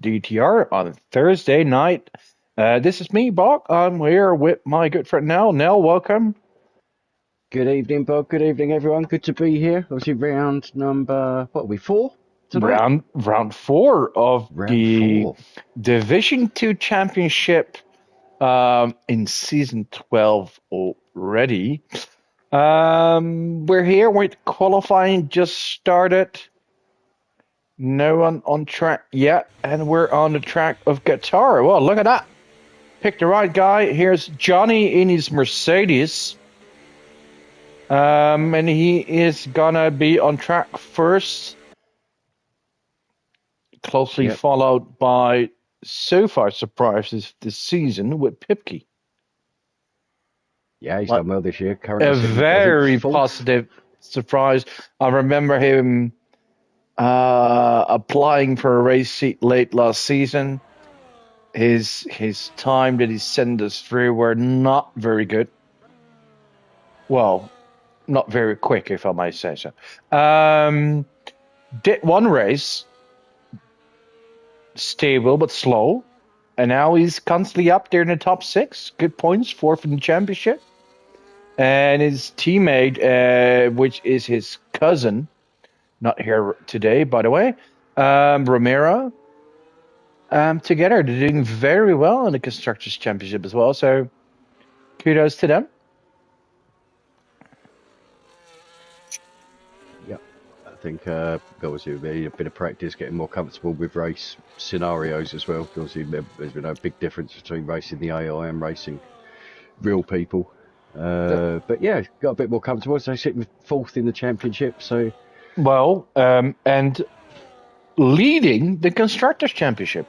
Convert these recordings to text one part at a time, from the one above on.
DTR on Thursday night. This is me, Bach. I'm here with my good friend Nell. Nell, welcome. Good evening, Bob. Good evening, everyone. Good to be here. Obviously, round number, what are we, four tonight? Round four of Round the four. Division Two Championship in season 12 already. We're here with qualifying just started. No one on track yet, and we're on the track of Qatar. Well, look at that. Pick the right guy. Here's Johnny in his Mercedes. And he is gonna be on track first, closely Yep. followed by so far surprises this season with Pipke. Yeah, he's Like done well this year. Currently a sitting, I think, very fourth. positive surprise. I remember him applying for a race seat late last season. His time that he sent us through were not very good. Well, not very quick, if I may say so. Did one race, stable but slow, and now he's constantly up there in the top six. Good points, fourth in the championship. And his teammate, which is his cousin, not here today, by the way, Romero, together they're doing very well in the constructors championship as well. So kudos to them. Yep. I think, obviously, a bit of practice, getting more comfortable with race scenarios as well. Obviously, there's been a big difference between racing the AI and racing real people. But yeah, got a bit more comfortable. So sitting fourth in the championship. So Well, and leading the constructors championship.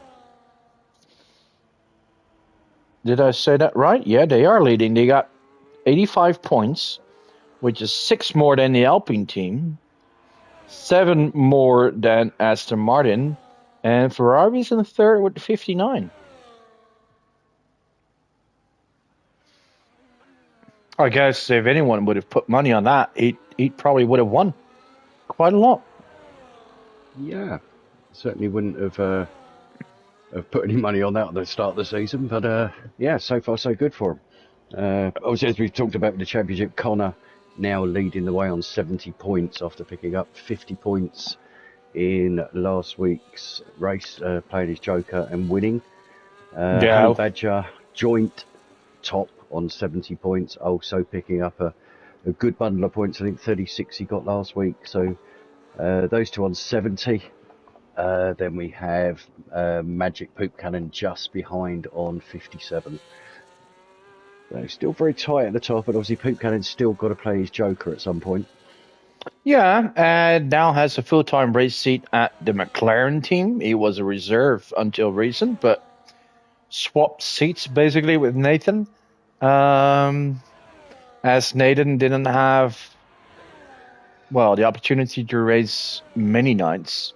Did I say that right? Yeah, they are leading. They got 85 points, which is six more than the Alpine team, seven more than Aston Martin, and Ferrari's in third with 59. I guess if anyone would have put money on that, he probably would have won quite a lot. yeah, certainly wouldn't have put any money on that at the start of the season. But yeah, so far so good for him. Obviously, as we've talked about with the championship, Connor now leading the way on 70 points after picking up 50 points in last week's race, playing his Joker and winning. Honey Yeah, Badger joint top on 70 points, also picking up a good bundle of points. I think 36 he got last week. So those two on 70. Then we have Magic Poop Cannon just behind on 57. So still very tight at the top, but obviously Poop Cannon's still got to play his Joker at some point. yeah, and now has a full-time race seat at the McLaren team. He was a reserve until recent, but swapped seats basically with Nathan. Um, as Nathan didn't have, well, the opportunity to race many nights.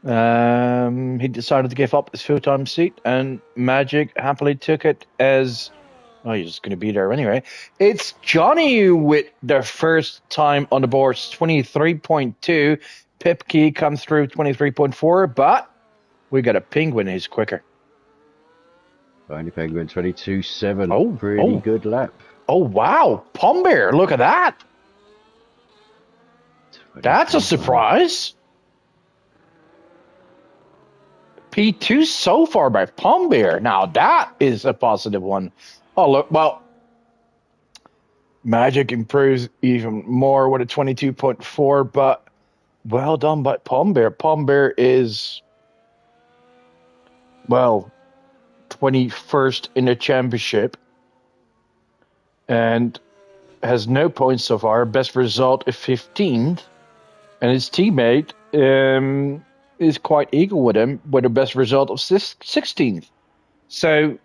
He decided to give up his full-time seat, and Magic happily took it as, oh, he's just going to be there anyway. It's Johnny with the first time on the boards, 23.2. Pipke comes through 23.4, but we got a Penguin who's quicker. Only Penguin 22.7. Oh, Pretty oh, good lap. oh, wow. Pombear, look at that. That's a 22.1. surprise. P2 so far by Pombear. Now that is a positive one. Oh, look, well, Magic improves even more with a 22.4, but well done by Pombear. Pombear is, well, 21st in the championship and has no points so far. Best result is 15th, and his teammate is quite equal with him with a best result of 16th. So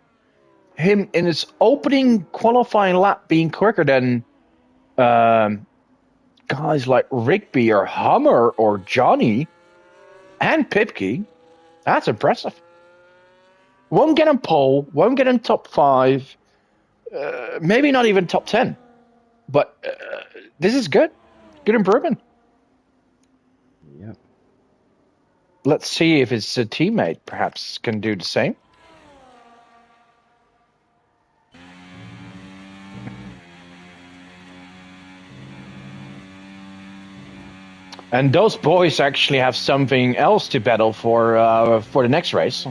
him in his opening qualifying lap being quicker than um, guys like Rigby or Hummer or Johnny and Pipke, that's impressive. Won't get him pole, won't get him top five, maybe not even top 10, but this is good. Good improvement. Yeah. let's see if his teammate perhaps can do the same. And those boys actually have something else to battle for the next race.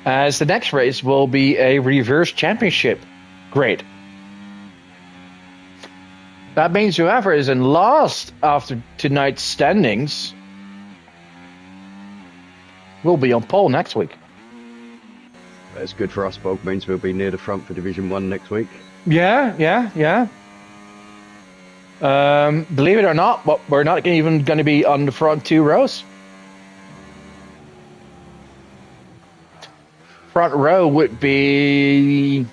As the next race will be a reverse championship. Great. That means whoever is in last after tonight's standings will be on pole next week. That's good for us, Bog. Means we'll be near the front for Division 1 next week. Yeah. Believe it or not, but we're not even going to be on the front 2 rows. Front row would be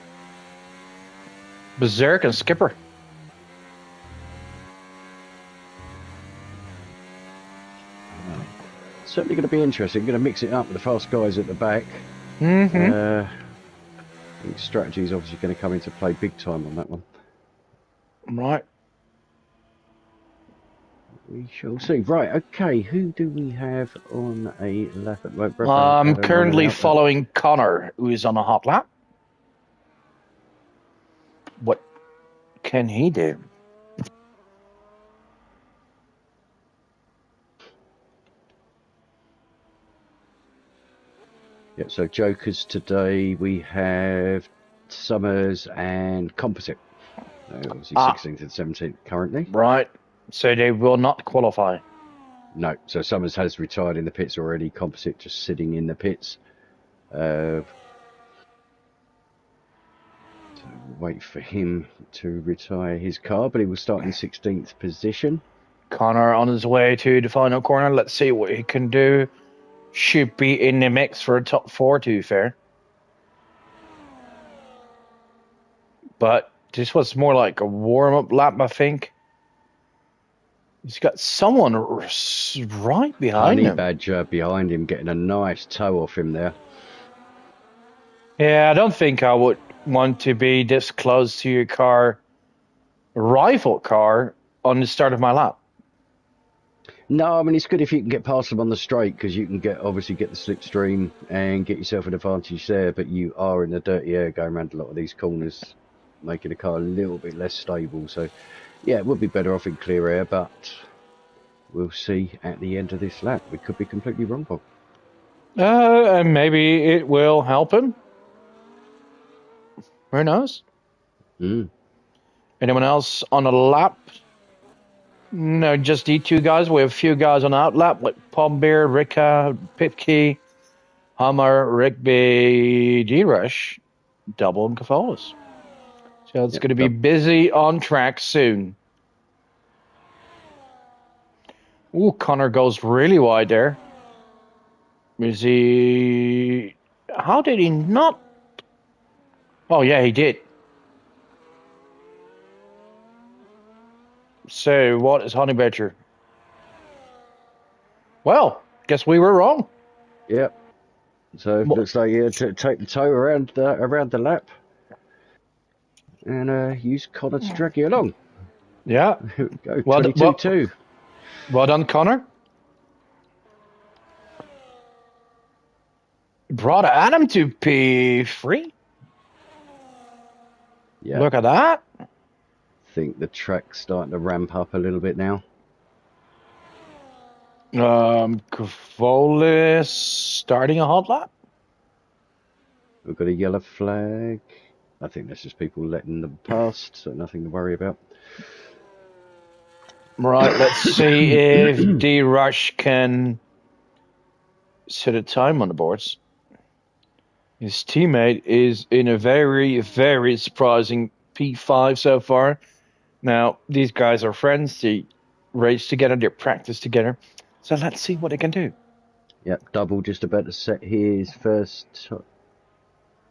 Berserk and Skipper. Certainly going to be interesting. Going to mix it up with the fast guys at the back. Mm-hmm. I think strategy is obviously going to come into play big time on that one. Right. We shall see. Right, okay. Who do we have on a lap at the moment? I'm currently following Connor, who is on a hot lap. What can he do? Yeah, so Jokers today we have Summers and Composite. Obviously 16th and 17th currently. Right. So they will not qualify. No, so Summers has retired in the pits already. Composite just sitting in the pits. So wait for him to retire his car, but he will start in 16th position. Connor on his way to the final corner. Let's see what he can do. Should be in the mix for a top 4, to be fair. But this was more like a warm-up lap, I think. He's got someone right behind him. Honey Badger behind him, getting a nice toe off him there. Yeah, I don't think I would want to be this close to your car, rival car, on the start of my lap. No, I mean, it's good if you can get past them on the straight, because you can obviously get the slipstream and get yourself an advantage there, but you are in the dirty air going around a lot of these corners, making the car a little bit less stable. So, yeah, it would be better off in clear air, but we'll see at the end of this lap. We could be completely wrong, Bob. And maybe it will help him. Who knows? Anyone else on a lap? No, just these 2 guys. We have a few guys on the out lap, like Palmbeer, Ricka, Pipkey, Hummer, Rigby, D-Rush, Double, and Cafolis. So it's going to be busy on track soon. Ooh, Connor goes really wide there. Is he... How did he not... Oh, yeah, he did. So, what is Honey Badger? Well, guess we were wrong. Yep. So, looks like you had to take the toe around the lap and use Connor to drag you along. Yeah. Go, 22-2. Well done, Connor. Brought Adam to P3. Yeah. Look at that. I think the track's starting to ramp up a little bit now. Cavolis starting a hot lap. We've got a yellow flag. I think that's just people letting them past, so nothing to worry about. Right, let's see if D-Rush can set a time on the boards. His teammate is in a very, very surprising P5 so far. Now, these guys are friends. They race together. They practice together. So let's see what they can do. Yep, Double just about to set his first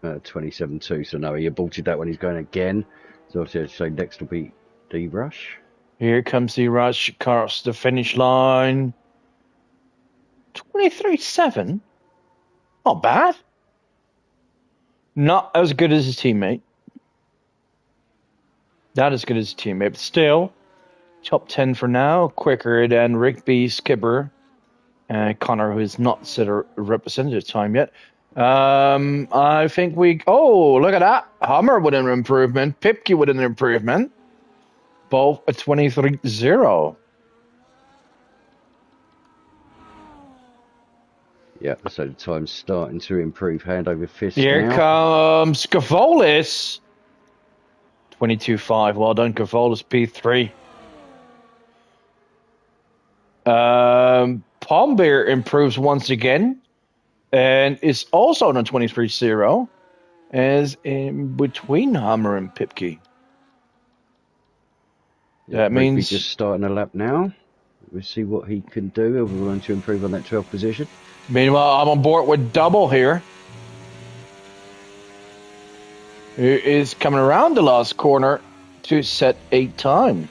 27-2. So no, he aborted that one. He's going again. So next will be D-Rush. Here comes D-Rush across the finish line. 23.7. Not bad. Not as good as his teammate. Not as good as his teammate, but still Top 10 for now. Quicker than Rigby, Skipper, Connor, who is not set a representative time yet. I think oh, look at that. Hummer with an improvement. Pipke with an improvement. Both a 23.0. Yeah, so the time's starting to improve. Hand over fist Here now. comes Cavolis. 22.5. Well done, Cavolis, P3. Palmbeer improves once again and is also on a 23.0 as in between Hammer and Pipke. That means just starting a lap now. We'll see what he can do. He'll be willing to improve on that 12th position. Meanwhile, I'm on board with Double here. Who is coming around the last corner to set 8 time.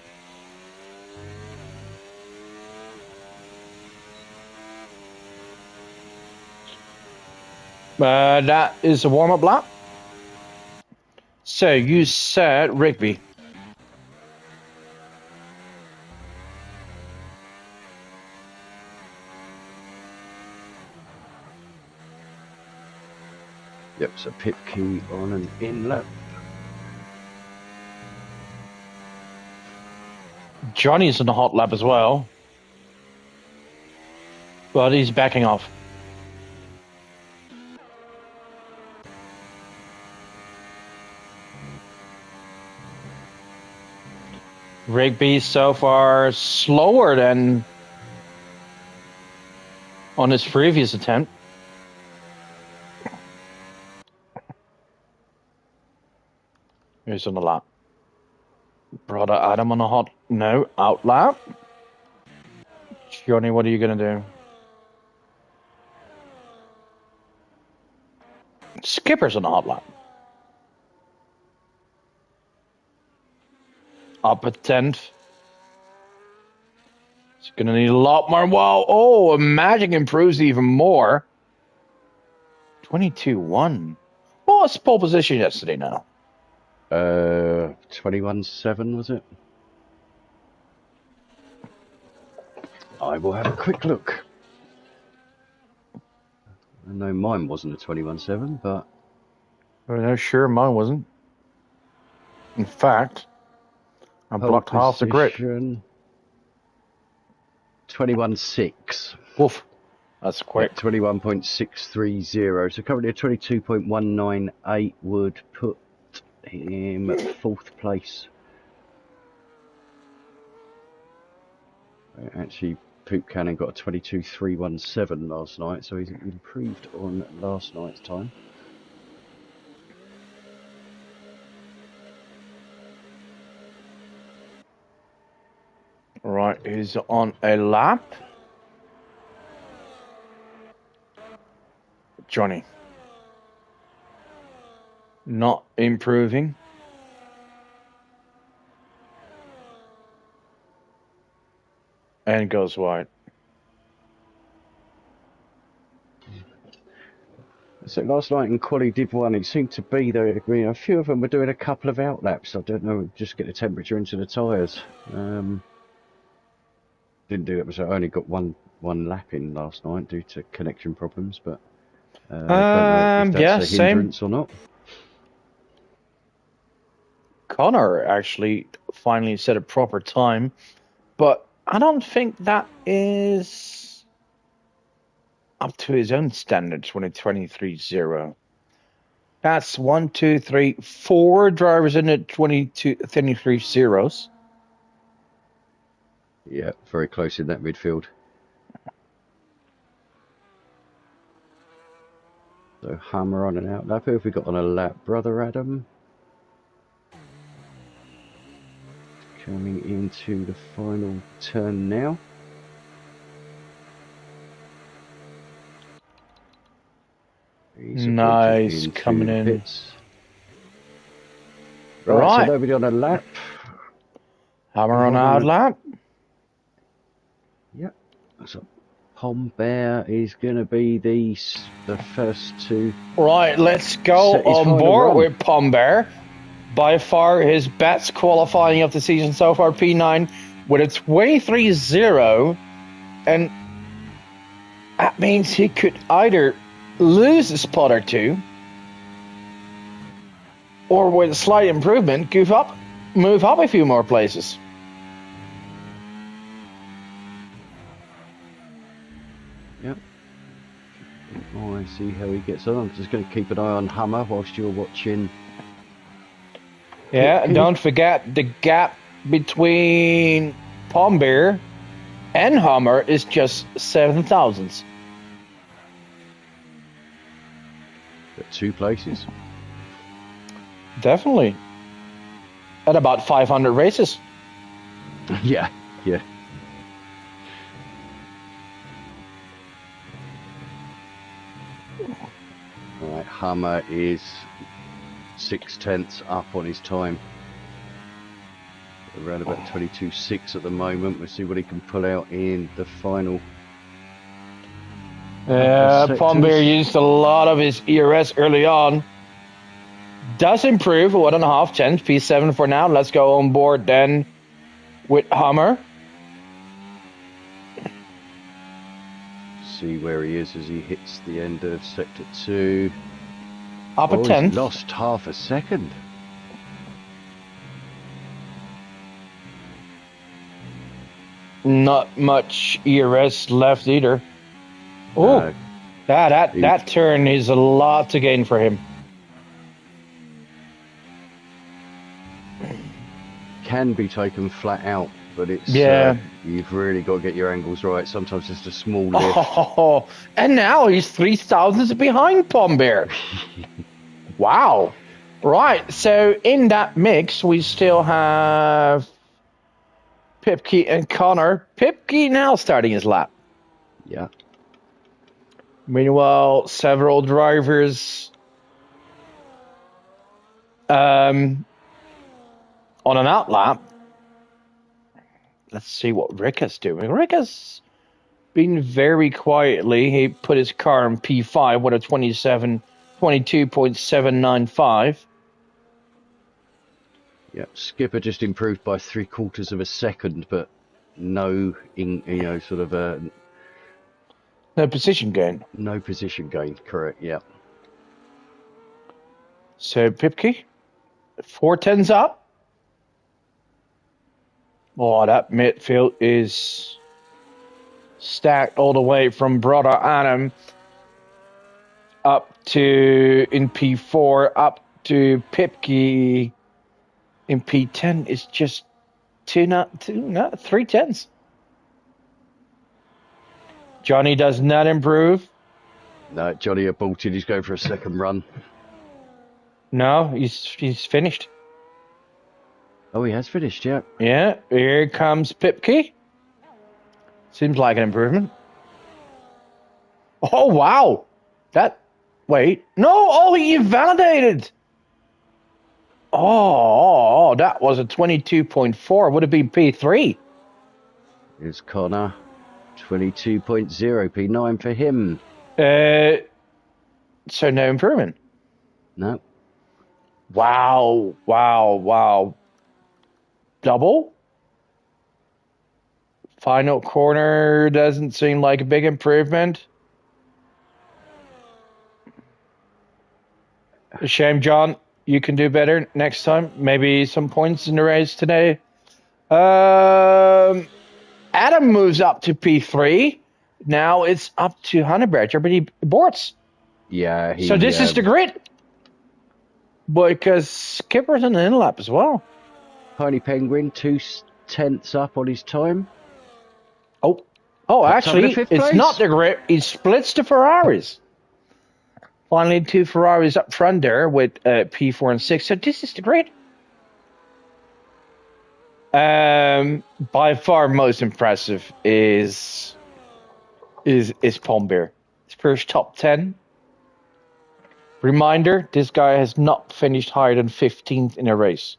That is a warm-up lap. So you said Rigby. Yep, so Pipke on an in lap. Johnny's in the hot lap as well. But he's backing off. Rigby so far slower than on his previous attempt. He's on the lap. Brother Adam on a hot out lap. Johnny, what are you gonna do? Skipper's on a hot lap. Up a 10th. He's gonna need a lot more. Wow! Oh, Magic improves even more. 22.1. What was pole position yesterday now? 21.7 was it? I will have a quick look. I know mine wasn't a 21.7, but I'm not sure mine wasn't. In fact, I blocked half the grid. 21.6. Woof. That's quick. 21.630. So currently a 22.198 would put him at 4th place. Actually, Poop Cannon got a 22.317 last night, so he's improved on last night's time. Right, he's on a lap. Johnny. Not improving. And goes wide. So last night in quali Div 1, it seemed to be, though, a few of them were doing a couple of outlaps. I don't know, just get the temperature into the tyres. Didn't do it, so I only got one lap in last night due to connection problems, but don't know if that's a hindrance or not. Connor actually finally set a proper time, but I don't think that is up to his own standards when it's 23.0. That's 1, 2, 3, 4 drivers in at 23.0s. Yeah, very close in that midfield. So Hammer on and out lap. Who have we got on a lap? Brother Adam. Coming into the final turn now. Nice, coming in. Pits. Right, so nobody on a lap. Hammer on our lap. Yep. So Pom Bear is going to be the first to... Right, let's go on board with Pom Bear. By far his best qualifying of the season so far, P9. with a 23.0, and that means he could either lose a spot or two, or with a slight improvement, move up a few more places. Yep. Oh, I see how he gets on. I'm just going to keep an eye on Hummer whilst you're watching. Yeah, and don't forget the gap between Palm Bear and Hummer is just 7 thousandths. Got 2 places. Definitely. At about 500 races. Yeah. Alright, Hummer is 0.6 up on his time. Around about 22.6 at the moment. We'll see what he can pull out in the final. Palm Bear used a lot of his ERS early on. Does improve 1.5 tenths, P7 for now. Let's go on board then with Hummer. See where he is as he hits the end of sector 2. Up a tenth. He's lost half a second. Not much ERS left either. Oh, that turn is a lot to gain for him. Can be taken flat out, but it's you've really got to get your angles right. Sometimes just a small lift. Oh, and now he's 3 thousandths behind Palm Bear. Wow. Right, so in that mix, we still have Pipke and Connor. Pipke now starting his lap. Yeah. Meanwhile, several drivers on an out lap. Let's see what Rick is doing. Rick has been very quietly. He put his car in P5 with a 22.795. Yeah, Skipper just improved by 3/4 of a second, but no Position gain. No position gain, correct, yeah. So Pipke, 4 tenths up. Oh, that midfield is stacked all the way from Brother Adam up to in P4, up to Pipke in P10 is just 3 tenths. Johnny does not improve. No, Johnny aborted. He's going for a second run. No, he's finished. Oh, he has finished, yeah. Yeah, here comes Pipke. Seems like an improvement. Oh, wow. Wait. No, he invalidated. Oh, that was a 22.4. Would have been P3. Here's Connor. 22.0, P9 for him. So no improvement. No. Wow. Double. Final corner doesn't seem like a big improvement. A shame, John. You can do better next time. Maybe some points in the race today. Adam moves up to P3. Now it's up to Hanneberger, but he aborts. Yeah. So this is the grid. Because Skipper's in the in-lap as well. Pony Penguin, 2 tenths up on his time. Oh, actually, it's not the grid. He splits the Ferraris. Finally, 2 Ferraris up front there with P4 and 6. So this is the grid. By far most impressive is Palm Bear. His first top 10. Reminder, this guy has not finished higher than 15th in a race.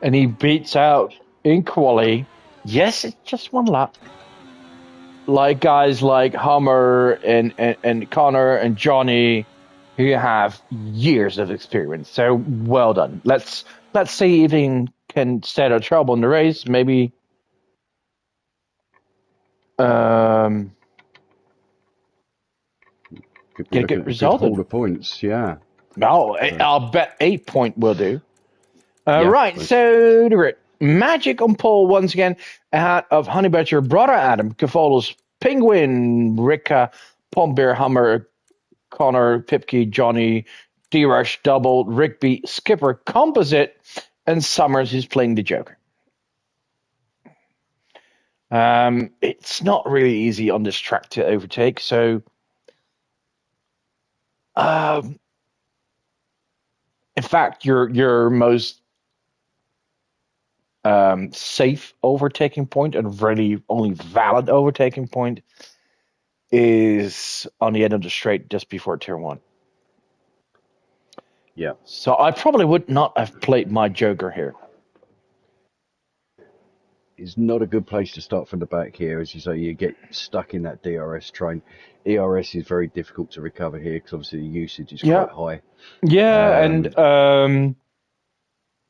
And he beats out in quali. Yes, it's just 1 lap. Like guys like Hummer and Connor and Johnny who have years of experience. So well done. Let's see if he can can stay out of trouble in the race, maybe Could be get a looking good at a good result. haul of points, yeah. No, I'll bet 8 point will do. Yeah, Right, so the grid. Magic on pole once again ahead of Honey Badger, Brother Adam, Cavolo's Penguin, Rika, Pombeer, Hammer, Connor, Pipke, Johnny, D-Rush, Double, Rigby, Skipper, Composite, and Summers is playing the Joker. It's not really easy on this track to overtake, so in fact, your most safe overtaking point and really only valid overtaking point is on the end of the straight just before turn 1. Yeah. So I probably would not have played my Joker here. It's not a good place to start from the back here. As you say, you get stuck in that DRS train. ERS is very difficult to recover here because obviously the usage is quite high. Yeah, and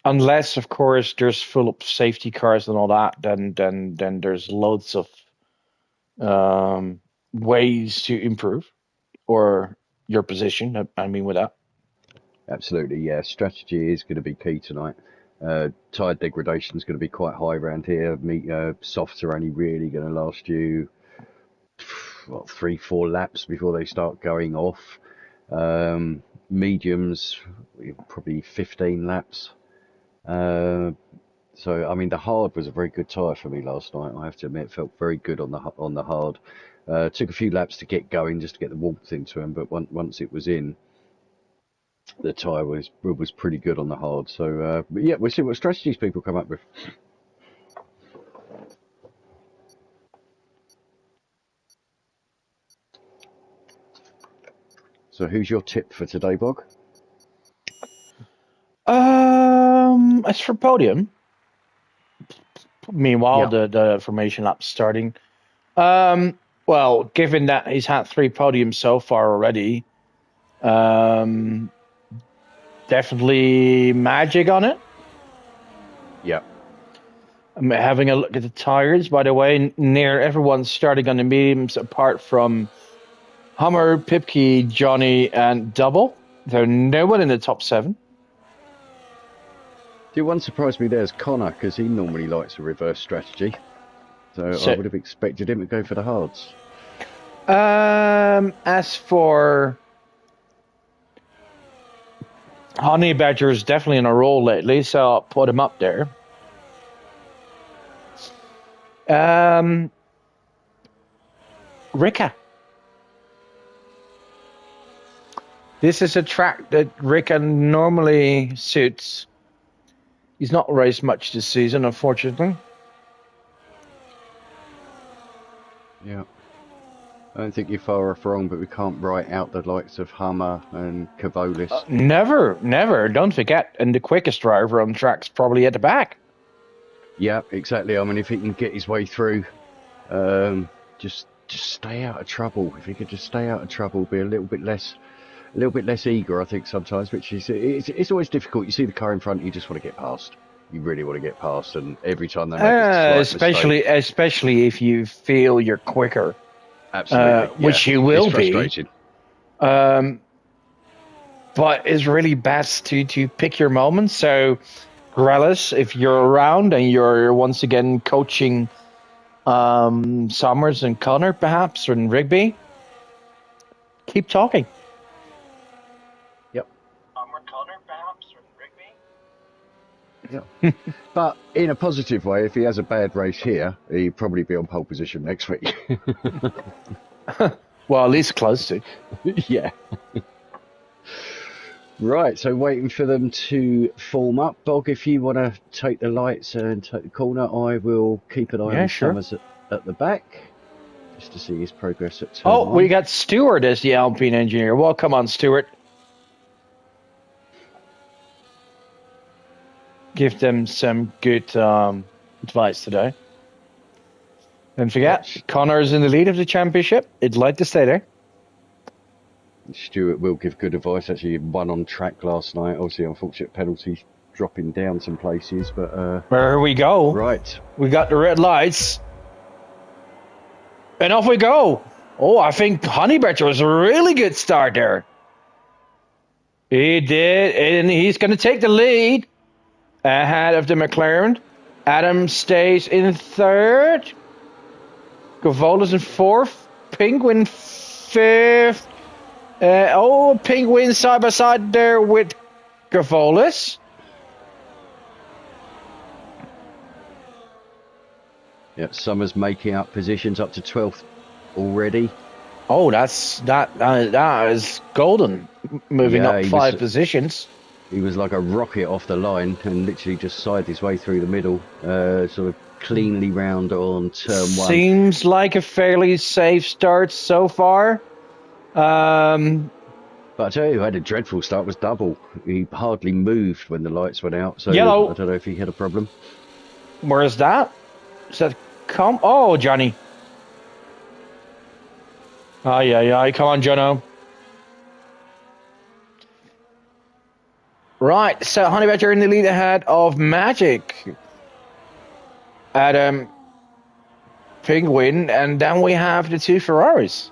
unless, of course, there's full of safety cars and all that, then there's loads of ways to improve or your position. I mean, with that. Absolutely, yeah. Strategy is going to be key tonight. Tyre degradation is going to be quite high around here. Softs are only really going to last you 3-4 laps before they start going off. Mediums probably 15 laps. So I mean, the hard was a very good tyre for me last night. I have to admit, it felt very good on the hard. Took a few laps to get going, just to get the warmth into them. But once it was in, the tyre was pretty good on the hard. So yeah, we'll see what strategies people come up with. So who's your tip for today, Bog? As for podium, meanwhile the formation lap's starting. Well, given that he's had 3 podiums so far already, definitely Magic on it. Yeah. I'm having a look at the tires, by the way. Near everyone's starting on the mediums apart from Hummer, Pipke, Johnny, and Double. There's no one in the top 7. The one surprised me there is Connor, because he normally likes a reverse strategy. So I would have expected him to go for the hards. As for Honey Badger is definitely in a roll lately, so I'll put him up there. Rika. This is a track that Rika normally suits. He's not raced much this season, unfortunately. Yeah. I don't think you're far off wrong, but we can't write out the likes of Hummer and Cavolis. Never. Don't forget, and the quickest driver on the track's probably at the back. Yeah, exactly. I mean, if he can get his way through, just stay out of trouble. If he could just stay out of trouble, be a little bit less eager, I think sometimes. Which is it's always difficult. You see the car in front, you just want to get past. You really want to get past, and every time they make a slight mistake, especially if you feel you're quicker. Absolutely, which you will be. But it's really best to pick your moments. So, Grelis, if you're around and you're once again coaching Summers and Connor, perhaps, and Rigby, keep talking. Yep. Connor, perhaps, or Rigby. Yeah. But in a positive way, if he has a bad race here, he'd probably be on pole position next week. Well, at least close to. Yeah. Right, so waiting for them to form up. Bog, if you want to take the lights and take the corner, I will keep an eye on Summers at the back, just to see his progress at turn 1. We got Stewart as the Alpine engineer. Well, come on, Stewart. Give them some good advice today. Don't forget, Connor's in the lead of the championship. He'd like to stay there. Stewart will give good advice. Actually, he won on track last night. Obviously, unfortunate penalty dropping down some places, but There we go. right. We got the red lights. And off we go. Oh, I think Honey Badger was a really good start there. He did, and he's going to take the lead ahead of the McLaren. Adam stays in third. Gavola's in fourth. Penguin fifth. Penguin side by side there with Gavola's. Yeah, Summers making up positions up to 12th already. Oh, that is golden. Moving up 5 positions. He was like a rocket off the line and literally just sided his way through the middle, sort of cleanly round on turn 1. Seems like a fairly safe start so far. But I tell you, who had a dreadful start was Double. He hardly moved when the lights went out, so Yellow. I don't know if he had a problem. Where is that? Is that come? Oh, Johnny. Yeah. Come on, Jono. Right, so Honey Badger in the lead ahead of Magic. Adam, Penguin, and then we have the 2 Ferraris.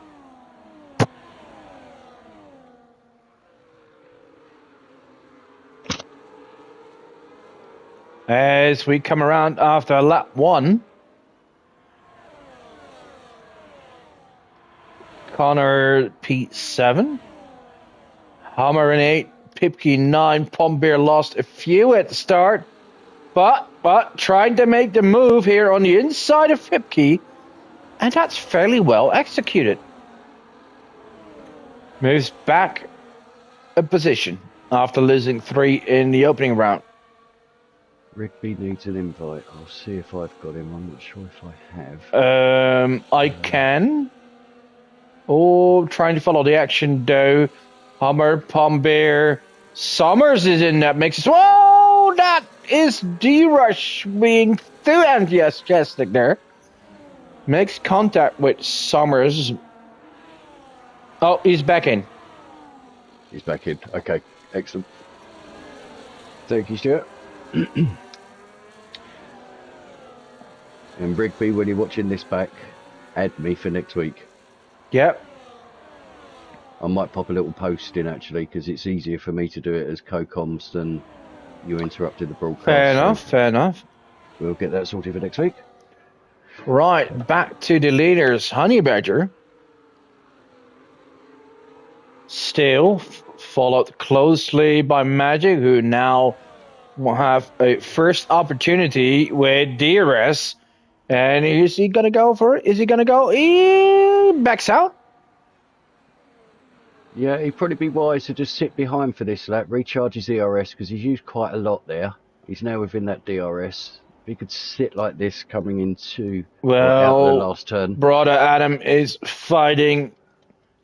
As we come around after lap 1. Connor P7. Hammer in 8. Pipke 9. Pombeer lost a few at the start. But trying to make the move here on the inside of Pipke. And that's fairly well executed. Moves back a position after losing 3 in the opening round. Rigby needs an invite. I'll see if I've got him. I'm not sure if I have. I can. Oh, trying to follow the action though. Hummer, Pombeer, Summers is in that mix. Whoa, that is D-Rush being too enthusiastic there. Makes contact with Summers. Oh, he's back in. He's back in. Okay, excellent. Thank you, Stuart. And Rigby, when you're watching this back, add me for next week. Yep. I might pop a little post in actually, because it's easier for me to do it as co-coms than you interrupted the broadcast. Fair enough. We'll get that sorted for next week. Right, back to the leaders. Honey Badger. Still followed closely by Magic, who now will have a first opportunity with DRS. And is he going to go for it? Is he going to go? He backs out. Yeah, he'd probably be wise to just sit behind for this lap, recharge his DRS, because he's used quite a lot there. He's now within that DRS. If he could sit like this coming into out the last turn. Brother Adam is fighting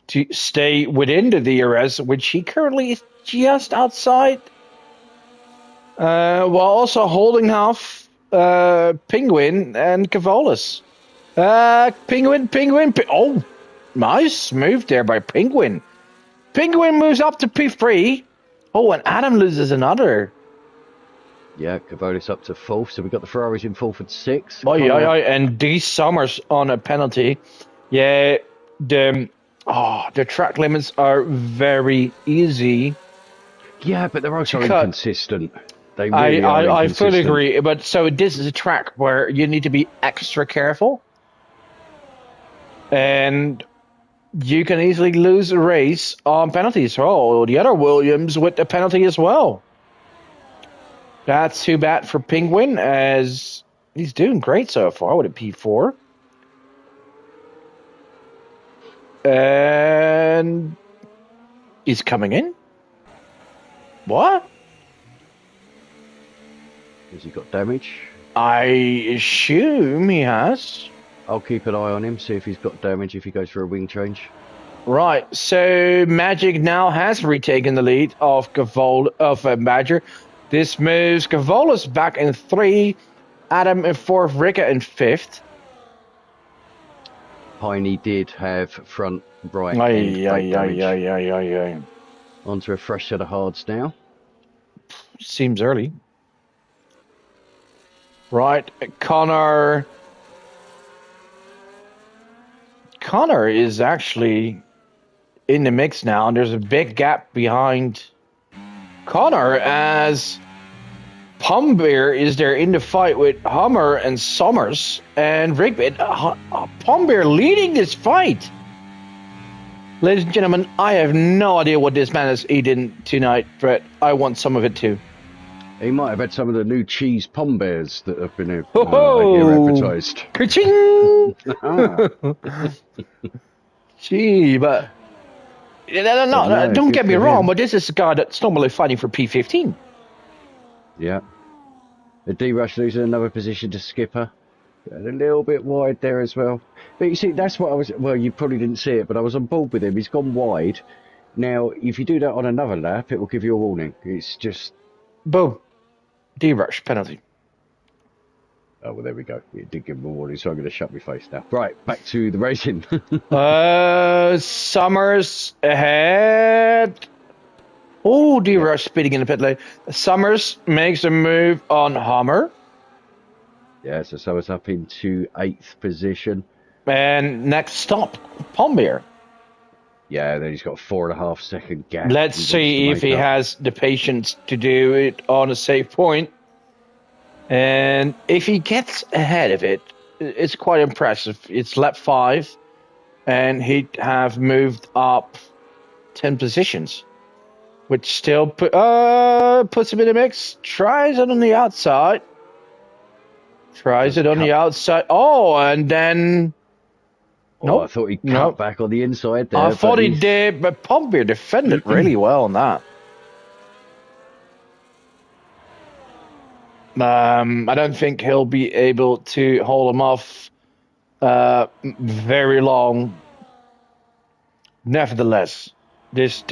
to stay within the DRS, which he currently is just outside. While also holding off Penguin and Cavolis. Penguin. Oh, nice move there by Penguin. Penguin moves up to P3. Oh, and Adam loses another. Yeah, Cavolis up to 4th. So we've got the Ferraris in 4th and 6th. And D Summers on a penalty. Yeah, the track limits are very easy. Yeah, but they're also inconsistent. They really I fully agree. But so this is a track where you need to be extra careful. And you can easily lose a race on penalties. Oh, the other Williams with the penalty as well. That's too bad for Penguin, as he's doing great so far with a P4. And he's coming in. What? Has he got damage? I assume he has. I'll keep an eye on him, see if he's got damage if he goes for a wing change. Right, so Magic now has retaken the lead of Badger. This moves Cavolis back in 3, Adam in 4th, Ricka in 5th. Piney did have front right Aye. Onto a fresh set of hards now. Seems early. Right, Connor is actually in the mix now, and there's a big gap behind Connor as Pombeer is there in the fight with Hummer and Summers and Rigby. Pombeer leading this fight. Ladies and gentlemen, I have no idea what this man is eating tonight, but I want some of it too. He might have had some of the new cheese Pombeers that have been here advertised. Ka-ching! Gee, but no, don't get me wrong, but this is a guy that's normally fighting for P15. Yeah. The D-Rush losing another position to Skipper. A little bit wide there as well. But you see, that's what I was... Well, you probably didn't see it, but I was on board with him. He's gone wide. Now, if you do that on another lap, it will give you a warning. It's just... Boom. D-Rush, penalty. Oh, well, there we go. It did give him a warning, so I'm going to shut my face now. Right, back to the racing. Summers ahead. Oh, D-Rush speeding in the pit lane. Summers makes a move on Hummer. Yeah, so Summers up into 8th position. And next stop, Pombeer. Yeah, then he's got a 4.5 second gap. Let's see if he has the patience to do it on a safe point. And if he gets ahead of it, it's quite impressive. It's lap 5, and he'd have moved up 10 positions, which still puts him in the mix. Tries it on the outside. Oh, and then... I thought he cut back on the inside there. I thought he did, but Pombeer defended really well on that. I don't think he'll be able to hold him off very long. Nevertheless, this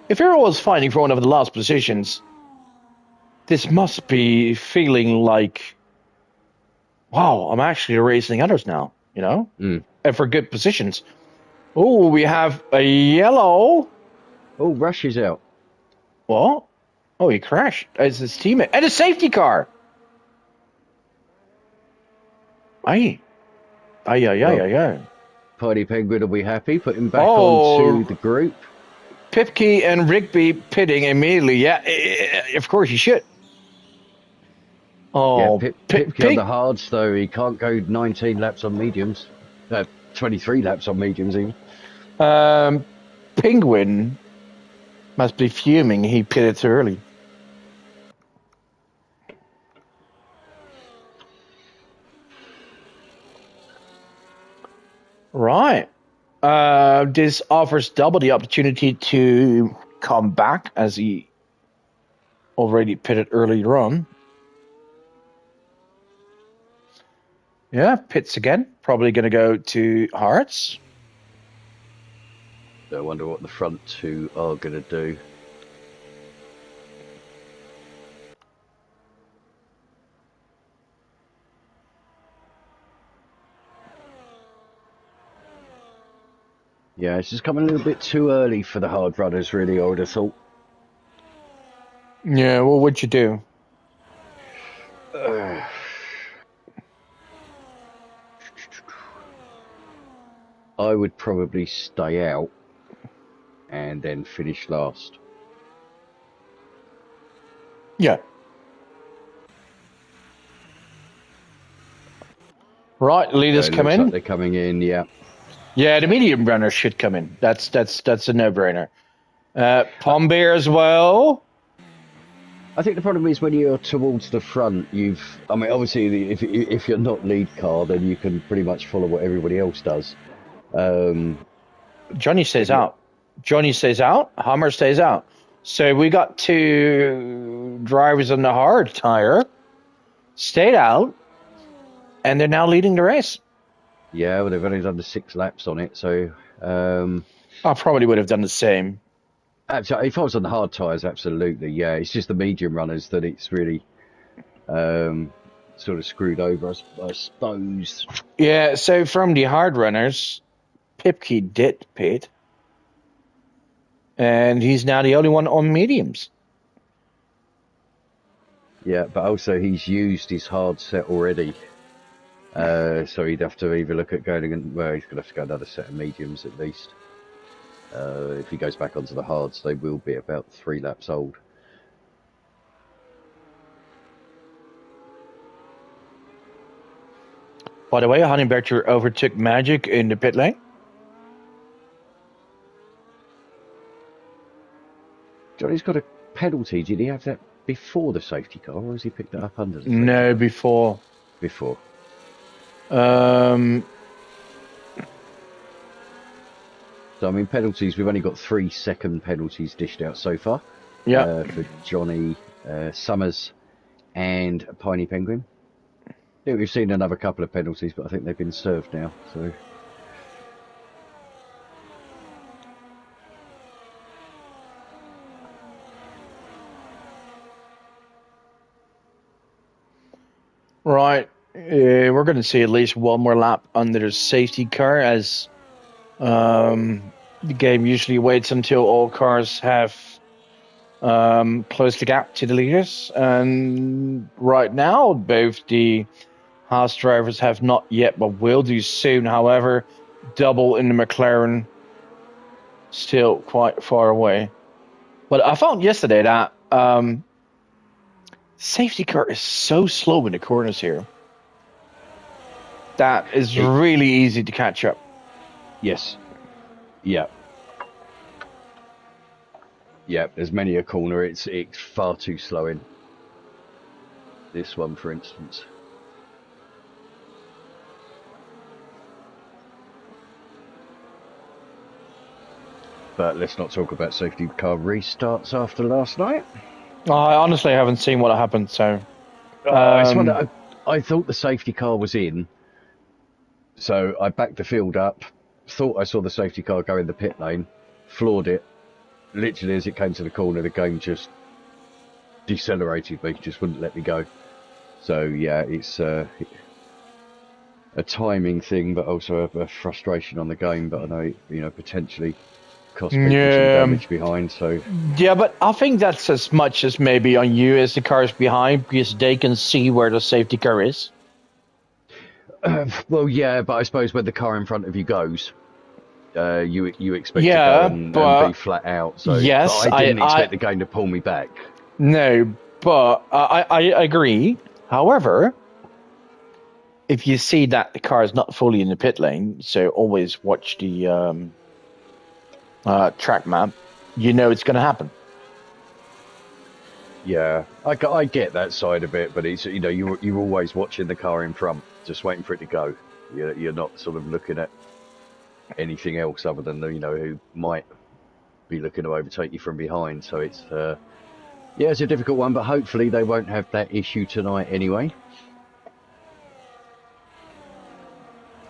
if Hero was fighting for one of the last positions, this must be feeling like, wow, I'm actually racing others now, you know? And for good positions. Oh, we have a yellow. Oh, Rush is out. What? Oh, he crashed as his teammate. And a safety car. Aye. Party Penguin will be happy. Put him back onto the group. Pipke and Rigby pitting immediately. Yeah, of course he should. Oh, yeah, Pipke on the hards, though. He can't go 19 laps on mediums. 23 laps on mediums, even. Penguin must be fuming. He pitted too early. Right. This offers double the opportunity to come back, as he already pitted earlier on. Yeah, pits again. Probably going to go to Hearts. I wonder what the front two are going to do. Yeah, it's just coming a little bit too early for the hard runners, really, I would have thought. Yeah, what would you do? I would probably stay out and then finish last. Yeah. Right, leaders come in. Like they're coming in, yeah. Yeah, the medium runners should come in. That's a no-brainer. Pombeer as well. I think the problem is when you're towards the front, I mean, obviously, if you're not lead car, then you can pretty much follow what everybody else does. Johnny stays out. Johnny stays out. Hummer stays out. So we got two drivers on the hard tire, stayed out, and they're now leading the race. Yeah, well, they've only done the 6 laps on it, so... I probably would have done the same. Absolutely. If I was on the hard tyres, absolutely, yeah. It's just the medium runners that it's really sort of screwed over, I suppose. Yeah, so from the hard runners, Pipke did pit. And he's now the only one on mediums. Yeah, but also he's used his hard set already. So he'd have to either look at going and well, he's gonna have to go another set of mediums at least. If he goes back onto the hards, they will be about 3 laps old. By the way, Honey Badger overtook Magic in the pit lane. Johnny's got a penalty. Did he have that before the safety car, or has he picked it up under the safety No, car? before. Before. Um, So, I mean, penalties, we've only got 3-second penalties dished out so far. yeah. For Johnny, Summers, and Piney Penguin. I think we've seen another couple of penalties, but I think they've been served now. So, Right. We're going to see at least one more lap under the safety car, as the game usually waits until all cars have closed the gap to the leaders. And right now, both the Haas drivers have not yet, but will do soon. However, double in the McLaren, still quite far away. But I found yesterday that safety car is so slow in the corners here. That is really easy to catch up. yes. Yeah. Yeah, there's many a corner. It's far too slow in. This one, for instance. But let's not talk about safety car restarts after last night. I honestly haven't seen what happened, so. I thought the safety car was in, so I backed the field up, thought I saw the safety car go in the pit lane, floored it. Literally, as it came to the corner, the game just decelerated me, just wouldn't let me go. So, yeah, it's a timing thing, but also a frustration on the game. But I know, potentially cost people some damage behind. So yeah, but I think that's as much as maybe on you as the cars behind, because they can see where the safety car is. Well, yeah, but I suppose when the car in front of you goes, you expect to go and be flat out. So yes, but I didn't expect the game to pull me back. No, but I agree. However, if you see that the car is not fully in the pit lane, so always watch the track map, you know it's going to happen. Yeah, I get that side of it, but it's you're always watching the car in front, just waiting for it to go. You're not sort of looking at anything else other than who might be looking to overtake you from behind. So it's it's a difficult one, but hopefully they won't have that issue tonight anyway.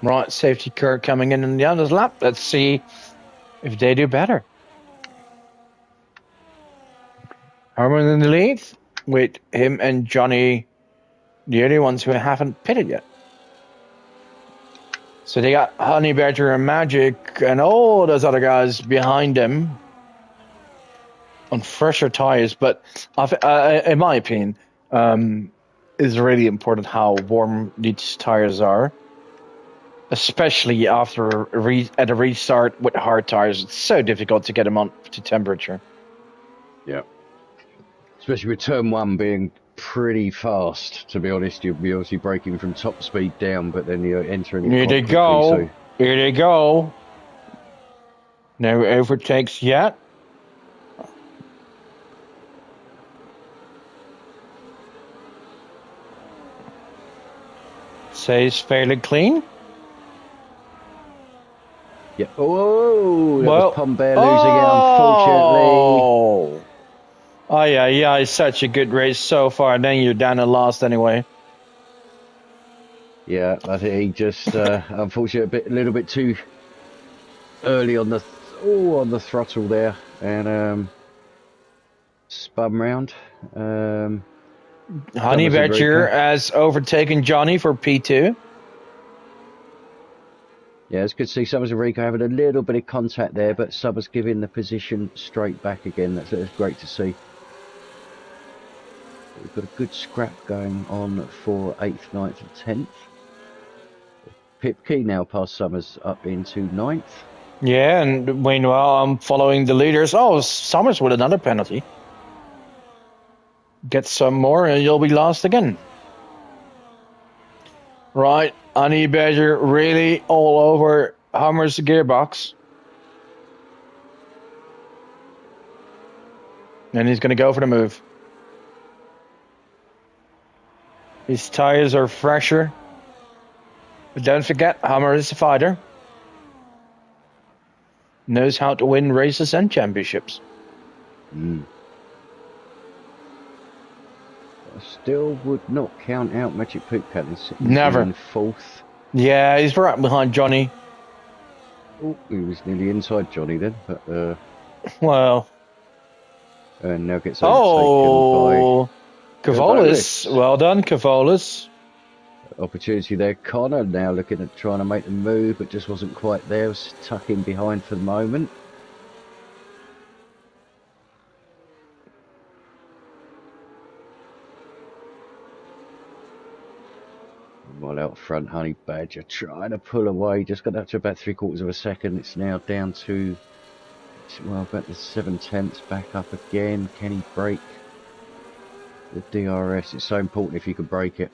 Right, safety car coming in the others lap. Let's see if they do better. Herman in the lead, with him and Johnny, the only ones who haven't pitted yet. So they got Honey Badger and Magic and all those other guys behind them on fresher tires. But in my opinion, it's really important how warm these tires are, especially after at a restart with hard tires. It's so difficult to get them on to temperature. Yeah. Especially with turn 1 being pretty fast, to be honest. You'll be obviously braking from top speed down, but then you're entering it. Here they go. So. Here they go. No overtakes yet. Says fairly clean. Yeah. Oh, that was Pombear losing it, unfortunately. Oh, yeah, it's such a good race so far, and then you're down and lost anyway. Yeah, I think he just, unfortunately, a little bit too early on the throttle there, and spun round. Honey Badger has overtaken Johnny for P2. Yeah, it's good to see Summers and Rico having a little bit of contact there, but Summers giving the position straight back again. That's great to see. We've got a good scrap going on for 8th, 9th and 10th. Pip Key now past Summers up into 9th. Yeah, and meanwhile, I'm following the leaders. Oh, Summers with another penalty. Get some more and you'll be lost again. Right, Honey Badger really all over Hummer's gearbox. And he's going to go for the move. His tires are fresher. But don't forget, Hummer is a fighter. Knows how to win races and championships. I still would not count out Magic Poop Cat. Never. In 4th. Yeah, he's right behind Johnny. Oh, he was nearly inside Johnny then, but well. And now gets overtaken by Cavolis. Well done, Cavolis. Opportunity there. Connor now looking at trying to make the move, but just wasn't quite there. Was tucking behind for the moment. Well, out front, Honey Badger trying to pull away. Just got up to about 3/4 of a second. It's now down to, well, about the 7/10. Back up again. Can he break the DRS? It's so important if you can break it.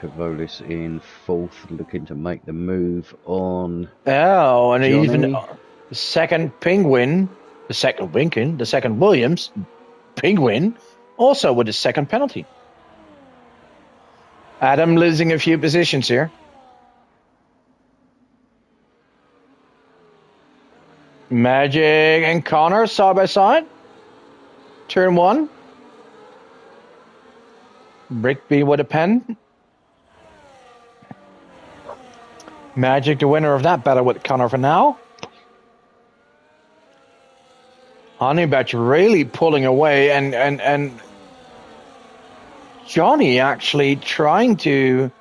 Cavolis in 4th, looking to make the move on. Oh, and Johnny. even the second Penguin, the second Winkin, the second Williams, Penguin, also with his second penalty. Adam losing a few positions here. Magic and Connor side by side. Turn 1. Brickby with a pen. Magic, the winner of that battle with Connor for now. Honey Badger really pulling away, and Johnny actually trying to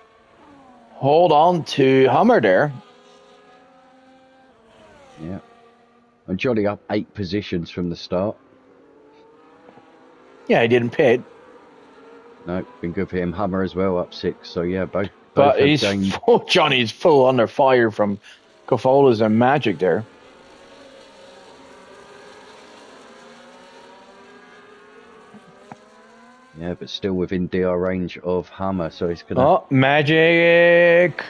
hold on to Hummer there. Yeah. And Johnny up 8 positions from the start. Yeah, he didn't pit. No, been good for him. Hummer as well, up 6. So yeah, both. But he's Johnny's full under fire from Cavolis and Magic there. Yeah, but still within DR range of Hummer, so he's gonna. Oh, Magic!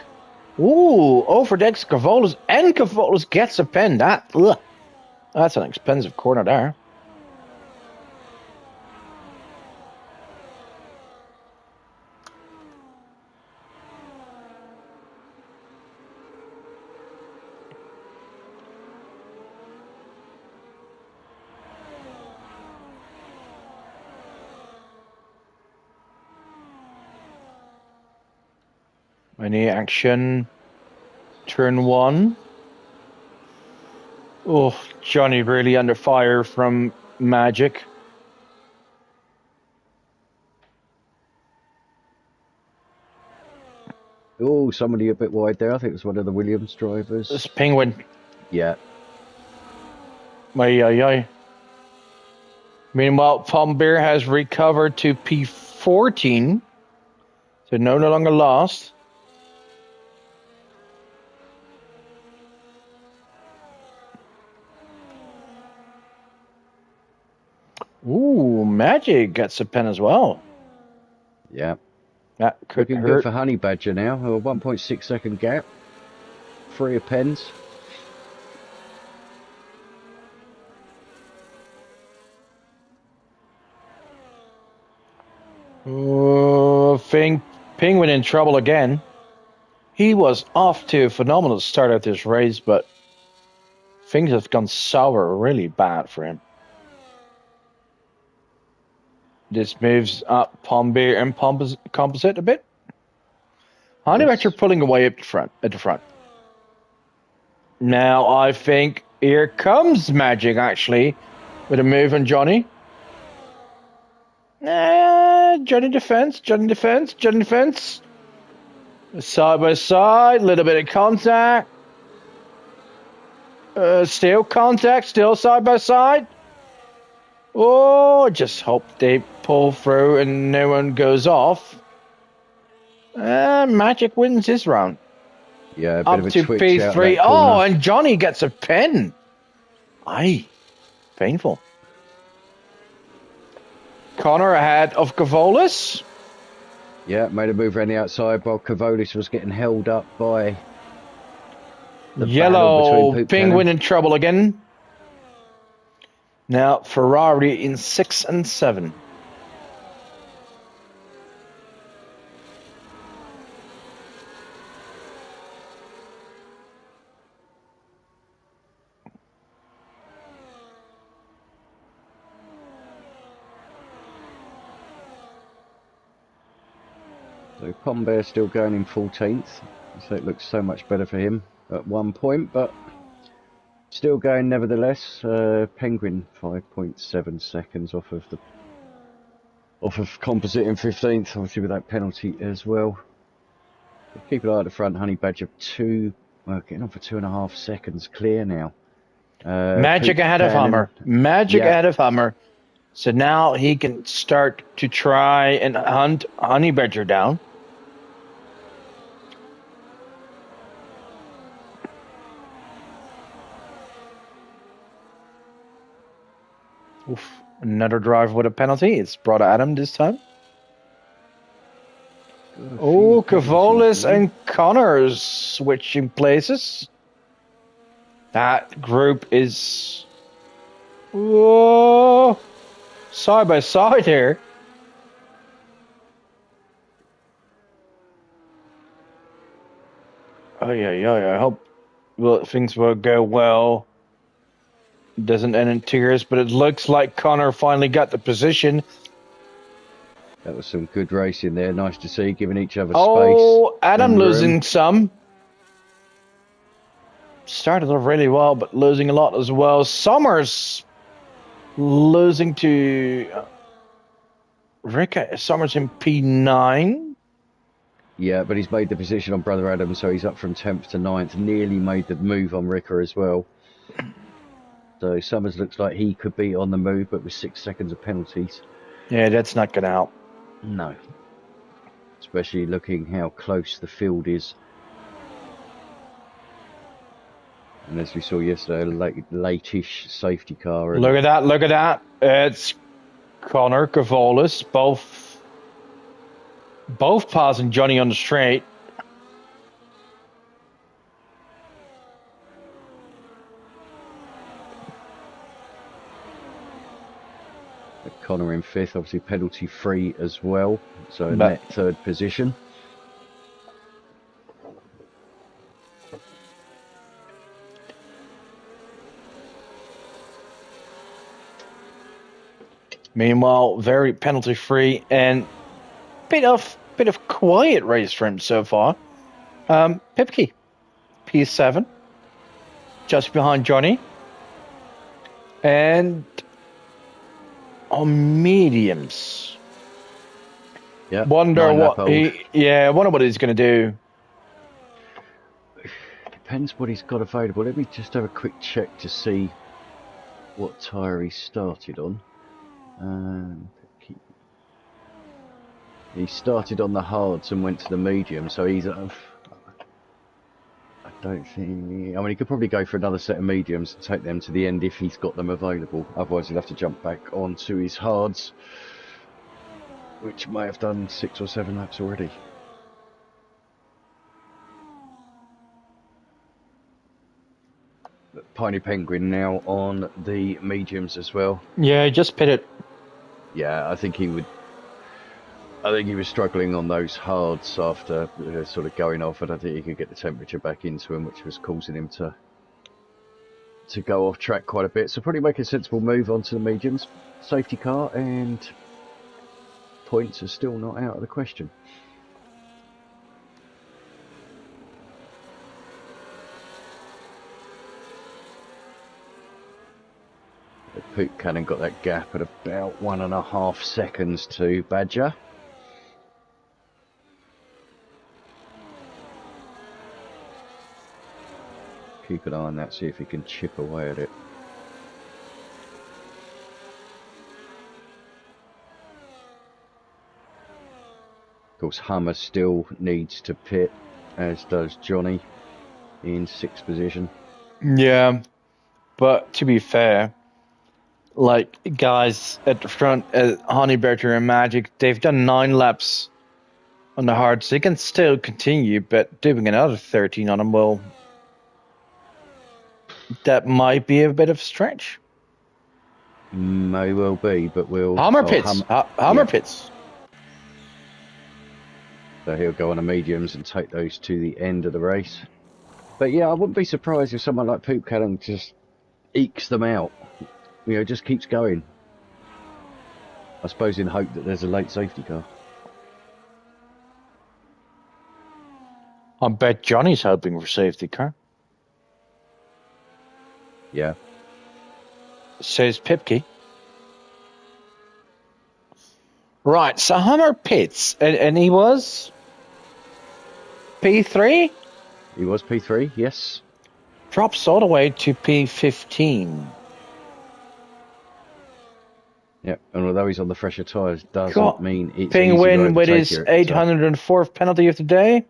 Ooh, overdecks Cavolis, and Cavolis gets a pen. That's an expensive corner there. Any action? Turn 1. Oh, Johnny really under fire from Magic. Oh, somebody a bit wide there. I think it was one of the Williams drivers. This Penguin. Yeah. Ay. Meanwhile, Palm Bear has recovered to P14. So no longer lost. Ooh, Magic gets a pen as well. Yeah. That could Looking hurt. good for Honey Badger now. A 1.6 second gap. 3 of pens. Penguin in trouble again. He was off to a phenomenal start at this race, but things have gone sour really bad for him. This moves up Palm Bear and Composite a bit. Honey Badger pulling away at the front. Now I think here comes Magic actually with a move on Johnny. Johnny defense, Johnny defense, Johnny defense. Side by side, little bit of contact. Still contact, still side by side. Oh, just hope they pull through and no one goes off. Magic wins this round. Yeah, a bit Up of a to twitch out P3. that corner. Oh, and Johnny gets a pin. Aye, painful. Connor ahead of Cavolis. Yeah, made a move around the outside while Cavolis was getting held up by the Yellow Penguin in trouble again. Now Ferrari in 6 and 7. So Pombear still going in 14th. So it looks so much better for him at 1 point, but still going nevertheless. Penguin 5.7 seconds off of Composite in 15th, obviously with that penalty as well. Keep an eye at the front. Honey Badger getting on for 2.5 seconds clear now. Magic ahead of Hummer. Magic ahead of Hummer. So now he can start to try and hunt Honey Badger down. Oof. Another drive with a penalty. It's brought Adam this time. Oh, Cavolis and Connors switching places. That group is... Whoa! Side by side here. Oh, yeah. I hope things will go well. Doesn't end in tears, but it looks like Connor finally got the position. That was some good racing there. Nice to see, giving each other space. Oh, Adam losing some. Started off really well, but losing a lot as well. Summers losing to Rick. Summers in P9. Yeah, but he's made the position on Brother Adam, so he's up from 10th to 9th. Nearly made the move on Ricker as well. So Summers looks like he could be on the move, but with 6 seconds of penalties. Yeah, that's not going to help. No. Especially looking how close the field is. And as we saw yesterday, a late-ish safety car. Look at that. It's Connor, Cavolis, both passing Johnny on the straight. Connor in 5th, obviously penalty free as well, so net 3rd position. Meanwhile, very penalty free and bit of quiet race for him so far. Pipke, P7, just behind Johnny, and on mediums. Yeah. Wonder what he's going to do. Depends what he's got available. Let me just have a quick check to see what tyre he started on. He started on the hards and went to the medium, so he's I don't think... I mean, he could probably go for another set of mediums and take them to the end if he's got them available. Otherwise, he'll have to jump back onto his hards, which may have done 6 or 7 laps already. Piney Penguin now on the mediums as well. Yeah, he just pitted. Yeah, I think he was struggling on those hards after sort of going off. I don't think he could get the temperature back into him, which was causing him to go off track quite a bit. So probably make a sensible move onto the mediums. Safety car and points are still not out of the question. The Poop Cannon got that gap at about 1.5 seconds to Badger. Keep an eye on that, see if he can chip away at it. Of course, Hummer still needs to pit, as does Johnny in 6th position. Yeah, but to be fair, like guys at the front, Honey Badger and Magic, they've done 9 laps on the hard, so they can still continue, but doing another 13 on them, well, that might be a bit of a stretch. May well be, but we'll... Hummer pits. Hummer pits. So he'll go on the mediums and take those to the end of the race. But yeah, I wouldn't be surprised if someone like Poop Cannon just ekes them out. You know, just keeps going. I suppose in hope that there's a late safety car. I bet Johnny's hoping for safety car. Yeah. Says Pipke. Right, so Hummer pits, and he was P3? He was P3, yes. Drops all the way to P15. Yeah, and although he's on the fresher tyres, doesn't mean it's Penguin easy with his 804th penalty of the day.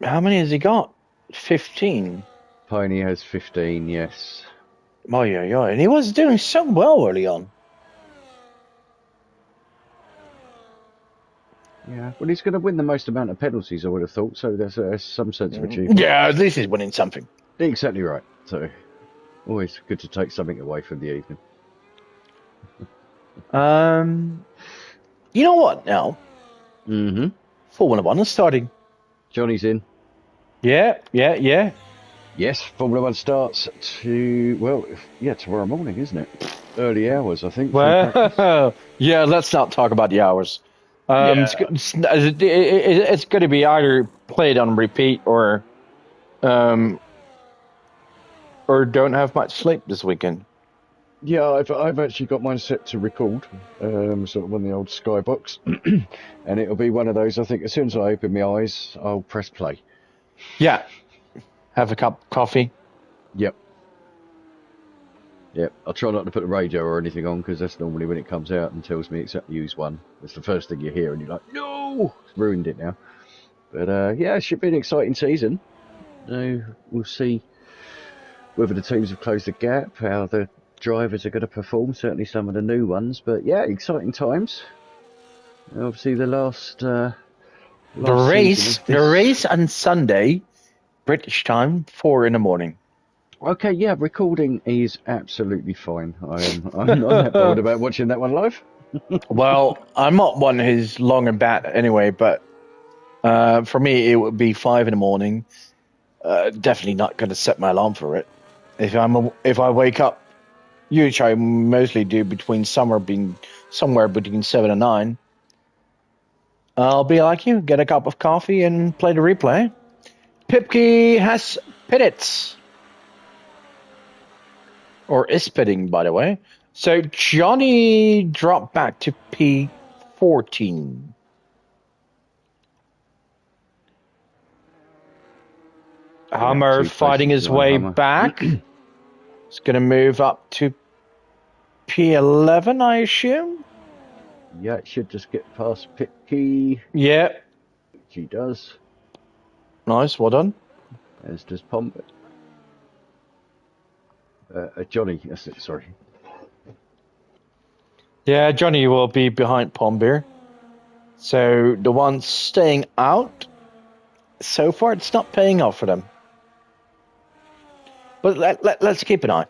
How many has he got? 15. Pony has 15, yes. Oh, yeah. And he was doing so well early on. Yeah, well, he's going to win the most amount of penalties, I would have thought, so there's some sense of achievement. Yeah, at least he's winning something. Exactly right. So, always good to take something away from the evening. You know what now? Mm-hmm. Formula 1 is starting. Johnny's in. Yeah. Yes, Formula 1 starts tomorrow morning, isn't it? Early hours, I think. Well, yeah, let's not talk about the hours. It's going to be either played on repeat or don't have much sleep this weekend. Yeah, I've actually got mine set to record, sort of on the old Skybox, and it'll be one of those. I think as soon as I open my eyes, I'll press play. Yeah, have a cup of coffee. Yep. I'll try not to put the radio or anything on because that's normally when it comes out and tells me exactly use one. That's the first thing you hear, and you're like, no, it's ruined it now. But yeah, it should be an exciting season. We'll see whether the teams have closed the gap, how the drivers are going to perform, certainly some of the new ones, but yeah, exciting times. Obviously the last race on Sunday, British time, 4 a.m. Okay, yeah, recording is absolutely fine. I'm not that bothered about watching that one live. Well, I'm not one who's long and bat anyway, but for me it would be 5 a.m. Definitely not going to set my alarm for it. If I wake up, which I mostly do somewhere between 7 and 9, I'll be like you, get a cup of coffee and play the replay. Pipke has pitted. Or is pitting, by the way. So Johnny dropped back to P14. Hummer fighting his way back. It's going to move up to P11, I assume? Yeah, it should just get past Pipke. Yeah. She does. Nice, well done. As does Pomp. Johnny, sorry. Yeah, Johnny will be behind Pombeer. So the ones staying out, so far it's not paying off for them. But let's keep an eye.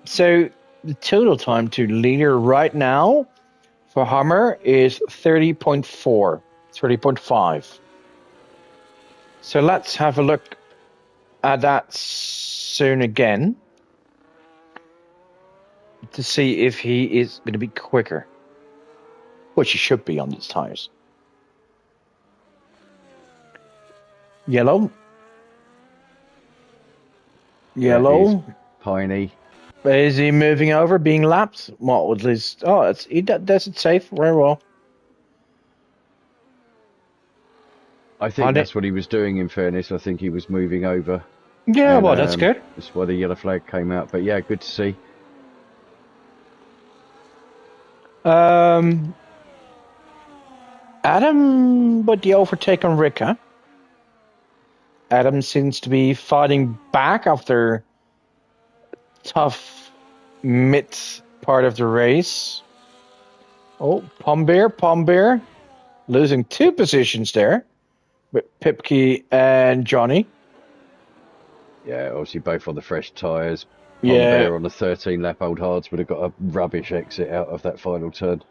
So the total time to leader right now for Hummer is 30.4, 30.5. So let's have a look at that soon again to see if he is going to be quicker, which he should be on these tires. Yellow. Yellow. Piney. Is he moving over, being lapped? Well, at least... Oh, he does it safe. Very well. I think that's what he was doing, in fairness. I think he was moving over. Yeah, well, that's good. That's why the yellow flag came out. But yeah, good to see. Adam with the overtake on Rika. Adam seems to be fighting back after tough mid part of the race. Oh, Pombeer losing 2 positions there with Pipke and Johnny. Yeah, obviously both on the fresh tyres. Yeah. Pombeer on the 13-lap old hards would have got a rubbish exit out of that final turn.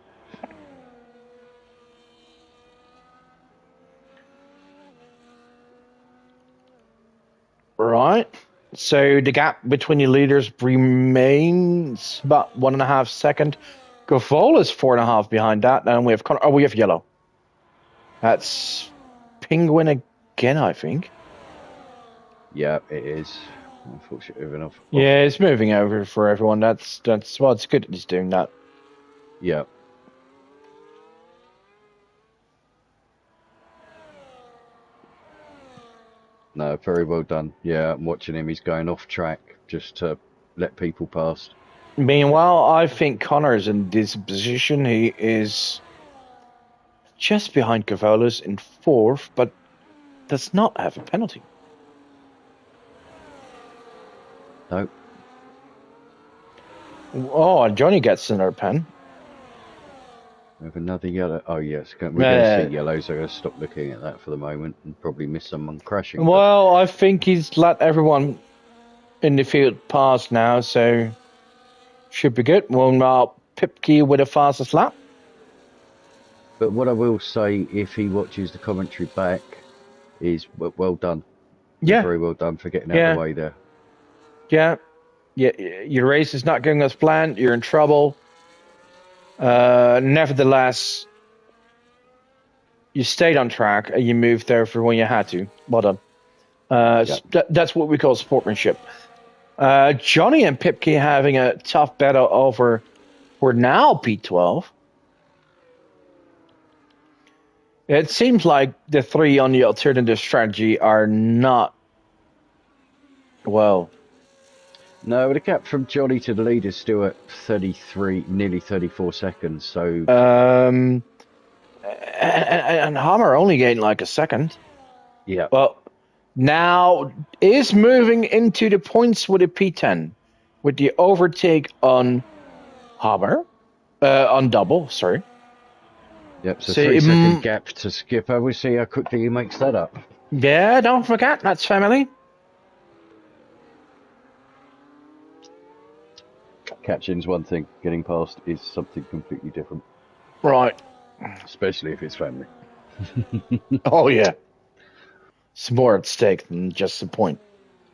Right. So the gap between the leaders remains about 1.5 seconds. Gavol is 4.5 behind that. And we have we have yellow. That's Penguin again, I think. Yeah, it is. Unfortunately enough. Yeah, it's moving over for everyone. That's well, it's good that he's doing that. Yeah. No, very well done. Yeah, I'm watching him. He's going off track just to let people past. Meanwhile, I think Connor's in this position. He is just behind Cavolas in 4th, but does not have a penalty. No. Oh, and Johnny gets another pen. We have another yellow. Oh, yes. We're going to see yellow, so I'm going to stop looking at that for the moment and probably miss someone crashing. Well, I think he's let everyone in the field pass now, so should be good. Well, Pipke with the fastest lap. But what I will say, if he watches the commentary back, is well done. Yeah. Very well done for getting out of the way there. Yeah. Your race is not going as planned. You're in trouble. Nevertheless, you stayed on track and you moved there for when you had to. Well done. That's what we call sportsmanship. Johnny and Pipke having a tough battle over for now P12. It seems like the 3 on the alternative strategy are not well. No, the gap from Johnny to the lead is still at 33, nearly 34 seconds. So, and Hammer only gained like a second. Yeah. Well, now is moving into the points with a P10 with the overtake on Hammer, on double. Sorry. Yep. So 3-second gap to Skipper. We'll see how quickly he makes that up. Yeah, don't forget that's family. Catching's one thing, getting past is something completely different. Right. Especially if it's family. Oh, yeah. It's more at stake than just the point.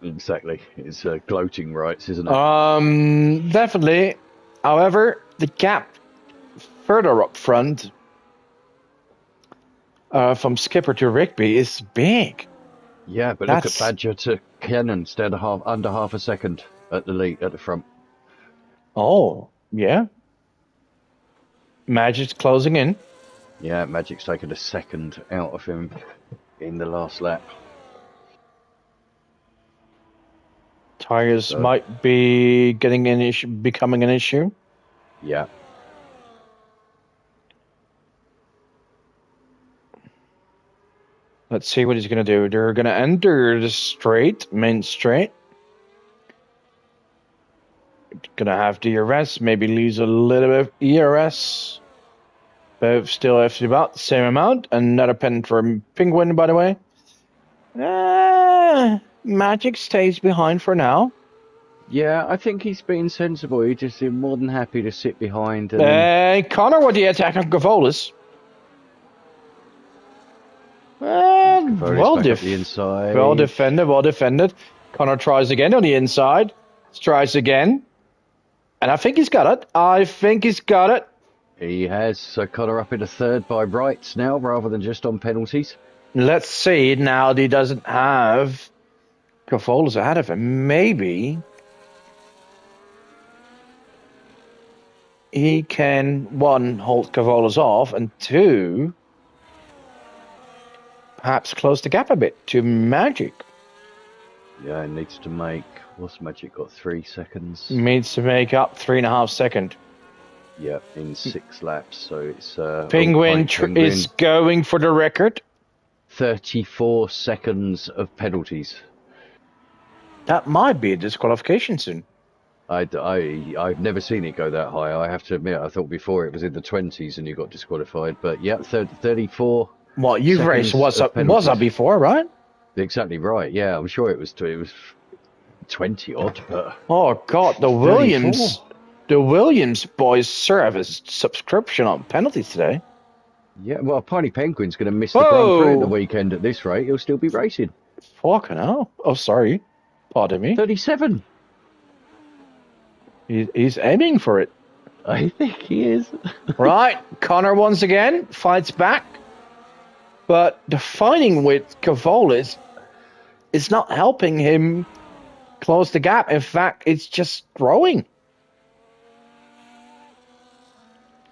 Exactly. It's gloating rights, isn't it? Definitely. However, the gap further up front from Skipper to Rigby is big. Yeah, but look at Badger to Cannon, instead of under half a second at the lead, at the front. Oh, yeah. Magic's closing in. Yeah, Magic's taken a second out of him in the last lap. Tires might be becoming an issue. Yeah. Let's see what he's going to do. They're going to enter the main straight. Gonna have DRS, maybe lose a little bit of ERS. Both still have about the same amount. Another pen for Penguin, by the way. Magic stays behind for now. Yeah, I think he's been sensible. He's just more than happy to sit behind. And Connor with the attack on Gavolis. Well defended. Connor tries again on the inside. Tries again. And I think he's got it. He has. So Connor up into 3rd by rights now, rather than just on penalties. Let's see. Now he doesn't have Cavola's ahead of him. Maybe he can, one, hold Cavola's off, and two, perhaps close the gap a bit to Magic. Yeah, it needs to make... What's Magic got? 3 seconds? Needs to make up 3.5 seconds. Yeah, in 6 laps, so it's... Penguin is going for the record. 34 seconds of penalties. That might be a disqualification soon. I've never seen it go that high. I have to admit, I thought before it was in the 20s and you got disqualified. But yeah, 34. Well, you've raced was up before, right? Exactly right. Yeah, I'm sure it was 20 odd. But oh God, the Williams boys serve as subscription on penalties today. Yeah, well, Piney Penguin's going to miss the Grand Prix at the weekend at this rate. He'll still be racing. Fucking hell. Oh, sorry. Pardon me. 37. He's aiming for it. I think he is. Right. Connor once again fights back. But the fighting with Cavola is not helping him close the gap. In fact, it's just growing.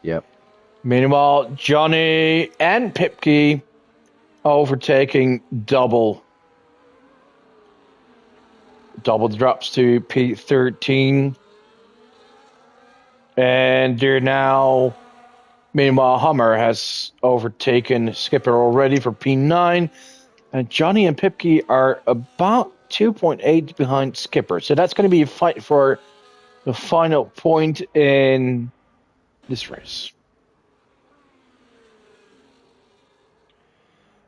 Yep. Meanwhile, Johnny and Pipke overtaking double. Double drops to P13. And they're now... Meanwhile, Hummer has overtaken Skipper already for P9. And Johnny and Pipke are about 2.8 behind Skipper. So that's going to be a fight for the final point in this race.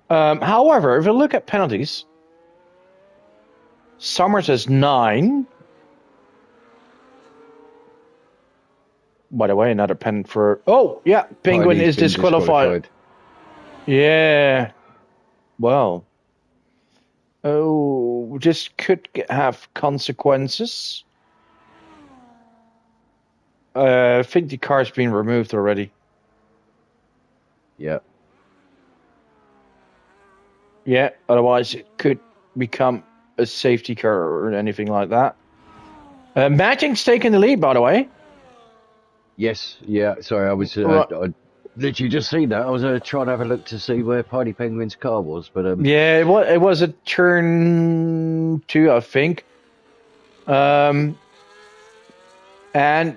However, if you look at penalties, Summers has 9. By the way, another pen for... Oh, yeah, Penguin is disqualified. Yeah. Well. Oh, this could have consequences. I think the car's been removed already. Yeah. Yeah, otherwise it could become a safety car or anything like that. Magic's taking the lead, by the way. Yes, yeah, sorry, I was I literally just seen that. I was trying to have a look to see where Piney Penguin's car was, but yeah, it was a turn 2, I think. And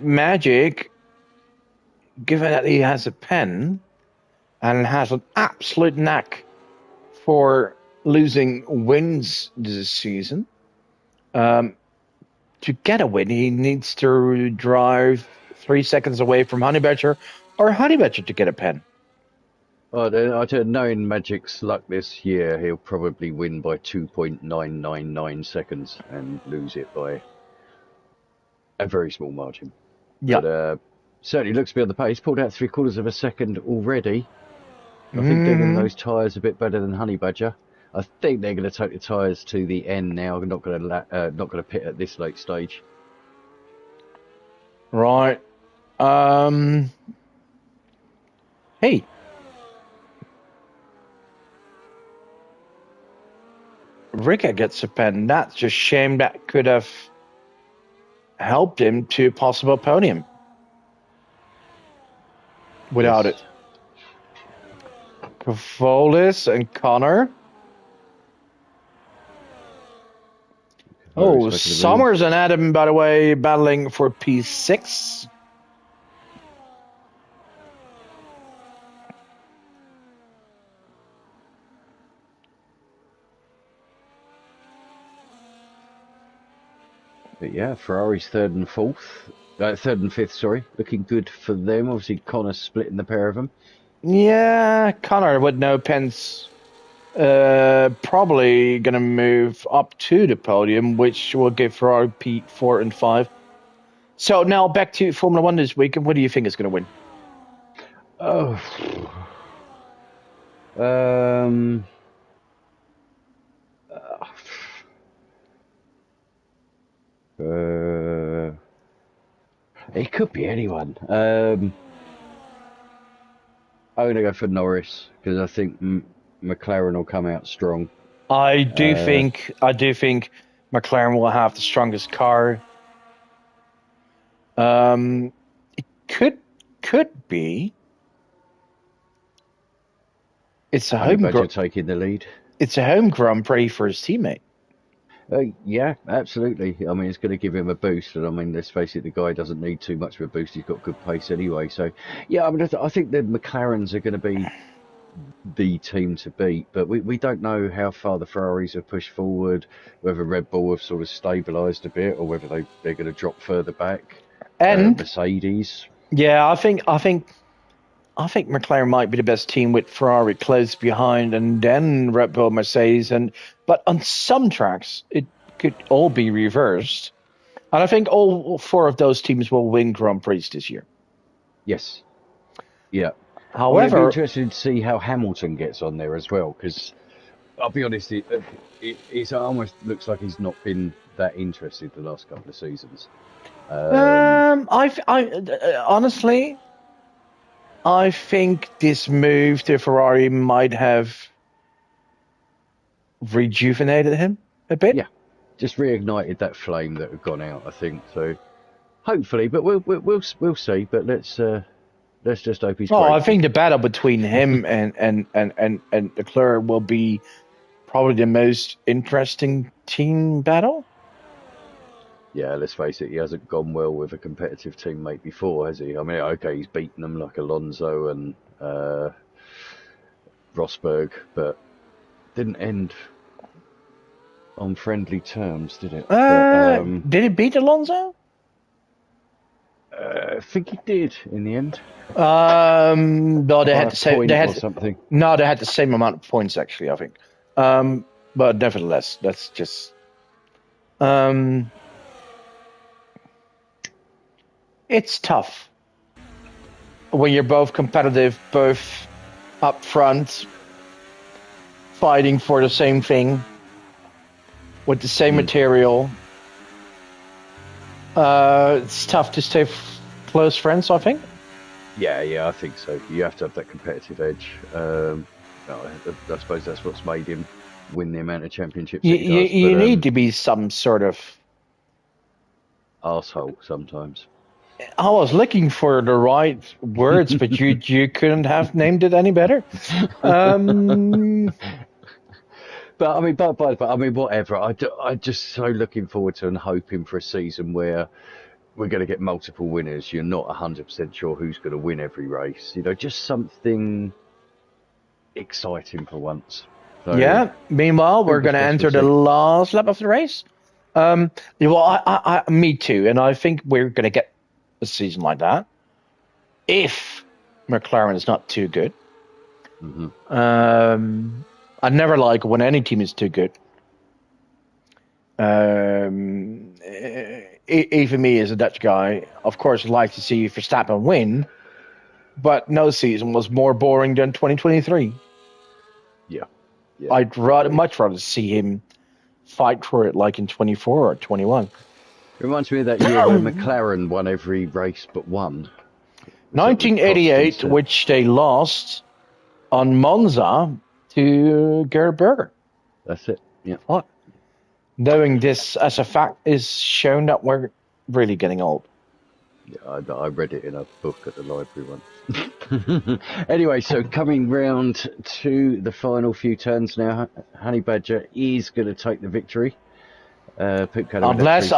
Magic, given that he has a pen and has an absolute knack for losing wins this season, to get a win, he needs to drive 3 seconds away from Honeybadger, or Honeybadger to get a pen. Knowing Magic's luck this year, he'll probably win by 2.999 seconds and lose it by a very small margin. Yeah. But certainly looks to be on the pace. Pulled out 3/4 of a second already. I think digging those tyres a bit better than Honeybadger. I think they're going to take the tyres to the end now. Not going to pit at this late stage. Right. Hey. Rickett gets a pen. That's just a shame. That could have helped him to a possible podium. Without it. Cavolis and Connor. Oh, Summers and Adam, by the way, battling for P6. But yeah, Ferrari's third and fifth, sorry. Looking good for them. Obviously, Connor's splitting the pair of them. Yeah, Connor with no pens. Probably going to move up to the podium, which will give Ferrari P4 and 5. So now back to Formula 1 this week, and what do you think is going to win? Oh. It could be anyone. I'm going to go for Norris because I think McLaren will come out strong. I do think McLaren will have the strongest car. It could be. It's a Honey home Badger taking the lead. It's a home Grand Prix for his teammate. Yeah, absolutely. I mean, it's going to give him a boost, and I mean, let's face it, the guy doesn't need too much of a boost. He's got good pace anyway. So, yeah, I mean, I think the McLarens are going to be the team to beat, but we don't know how far the Ferraris have pushed forward, whether Red Bull have sort of stabilised a bit, or whether they're going to drop further back. And Mercedes. Yeah, I think McLaren might be the best team with Ferrari close behind, and then Red Bull, Mercedes, but on some tracks it could all be reversed. And I think all 4 of those teams will win Grand Prix this year. Yes. Yeah. However, it'll be interesting to see how Hamilton gets on there as well, because I'll be honest, it almost looks like he's not been that interested the last couple of seasons. Honestly, I think this move to Ferrari might have rejuvenated him a bit. Yeah, just reignited that flame that had gone out, I think. So hopefully, but we'll see. But let's just hope he's. I think the battle between him and Leclerc will be probably the most interesting team battle. Yeah, let's face it, he hasn't gone well with a competitive teammate before, has he? I mean, okay, he's beaten them like Alonso and Rosberg, but didn't end on friendly terms, did it? Did he beat Alonso? I think he did in the end. No, they had the same. They had something. No, they had the same amount of points actually. I think. But nevertheless, that's just. It's tough when you're both competitive, both up front, fighting for the same thing with the same material. It's tough to stay close friends, I think. Yeah, I think so. You have to have that competitive edge. I suppose that's what's made him win the amount of championships. You need to be some sort of arsehole sometimes. I was looking for the right words, but you couldn't have named it any better. But I mean, whatever. I'm just so looking forward to and hoping for a season where we're going to get multiple winners. You're not 100% sure who's going to win every race. Just something exciting for once. So, yeah. Meanwhile, we're going to enter the last lap of the race. Me too, and I think we're going to get a season like that if McLaren is not too good. Mm-hmm. I never like when any team is too good. Even me as a Dutch guy, of course, I'd like to see Verstappen win, but no season was more boring than 2023. Yeah. I'd much rather see him fight for it like in 24 or 21. Reminds me of that year where McLaren won every race but one. 1988, which they lost on Monza to Gerhard Berger. That's it. Yeah. What? Knowing this as a fact is shown that we're really getting old. Yeah, I read it in a book at the library once. Anyway, so coming round to the final few turns now, Honey Badger is going to take the victory. Unless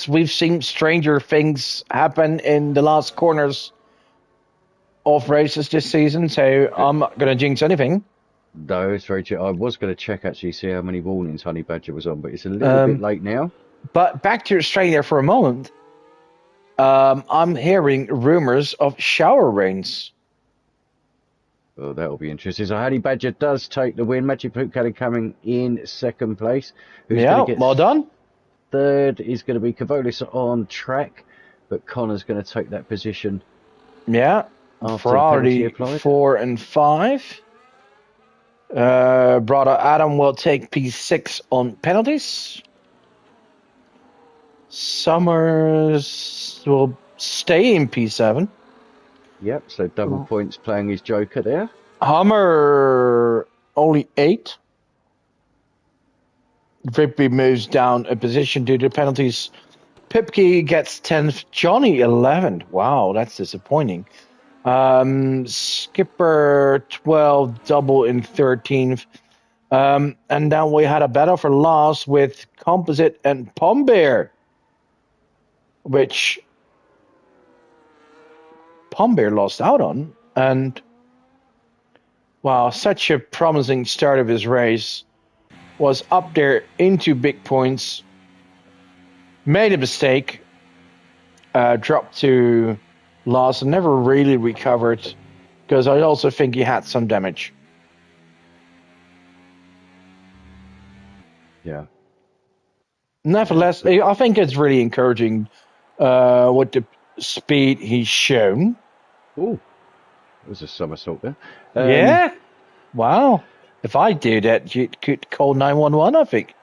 we've seen stranger things happen in the last corners of races this season, so I'm not going to jinx anything. No, it's very true. I was going to check actually, see how many warnings Honey Badger was on, but it's a little bit late now. But back to Australia for a moment. I'm hearing rumors of shower rains. Well, that'll be interesting. So Honey Badger does take the win. Magic Poop coming in second place. Well done. Third is going to be Cavolis on track, but Connor's going to take that position. Yeah, Ferrari 4 and 5. Brother Adam will take P6 on penalties. Summers will stay in P7. Yep, so double points playing his joker there. Hammer only 8. Rigby moves down a position due to penalties. Pipke gets 10th, Johnny 11th. Wow, that's disappointing. Skipper 12, double in 13th. And then we had a battle for last with Composite and Pombear, which Pombear lost out on. And wow, such a promising start of his race. Was up there into big points. Made a mistake. Dropped to loss and never really recovered, because I also think he had some damage. Yeah. Nevertheless, I think it's really encouraging with the speed he's shown. Oh, there's a somersault there. Yeah. Wow. If I do that, you could call 911, I think.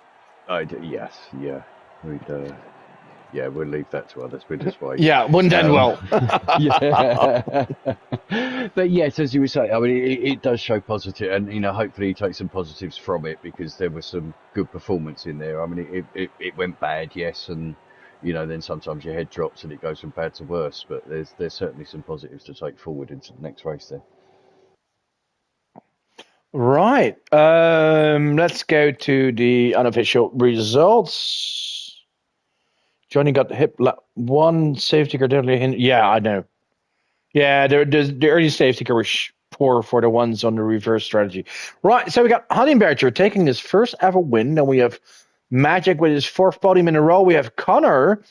Yes, yeah. Yeah, we'll leave that to others. We'll just wait. Yeah, wouldn't end well. Yeah. But yes, as you were saying, I mean, it does show positive, and hopefully you take some positives from it, because there was some good performance in there. I mean, it went bad, yes, and then sometimes your head drops and it goes from bad to worse. But there's certainly some positives to take forward into the next race there. Right. Let's go to the unofficial results. Johnny got hit. One safety car definitely. Yeah, I know. Yeah, the early safety car was poor for the ones on the reverse strategy. Right, so we got Honeyberger taking his first ever win. Then we have Magic with his fourth podium in a row. We have Connor,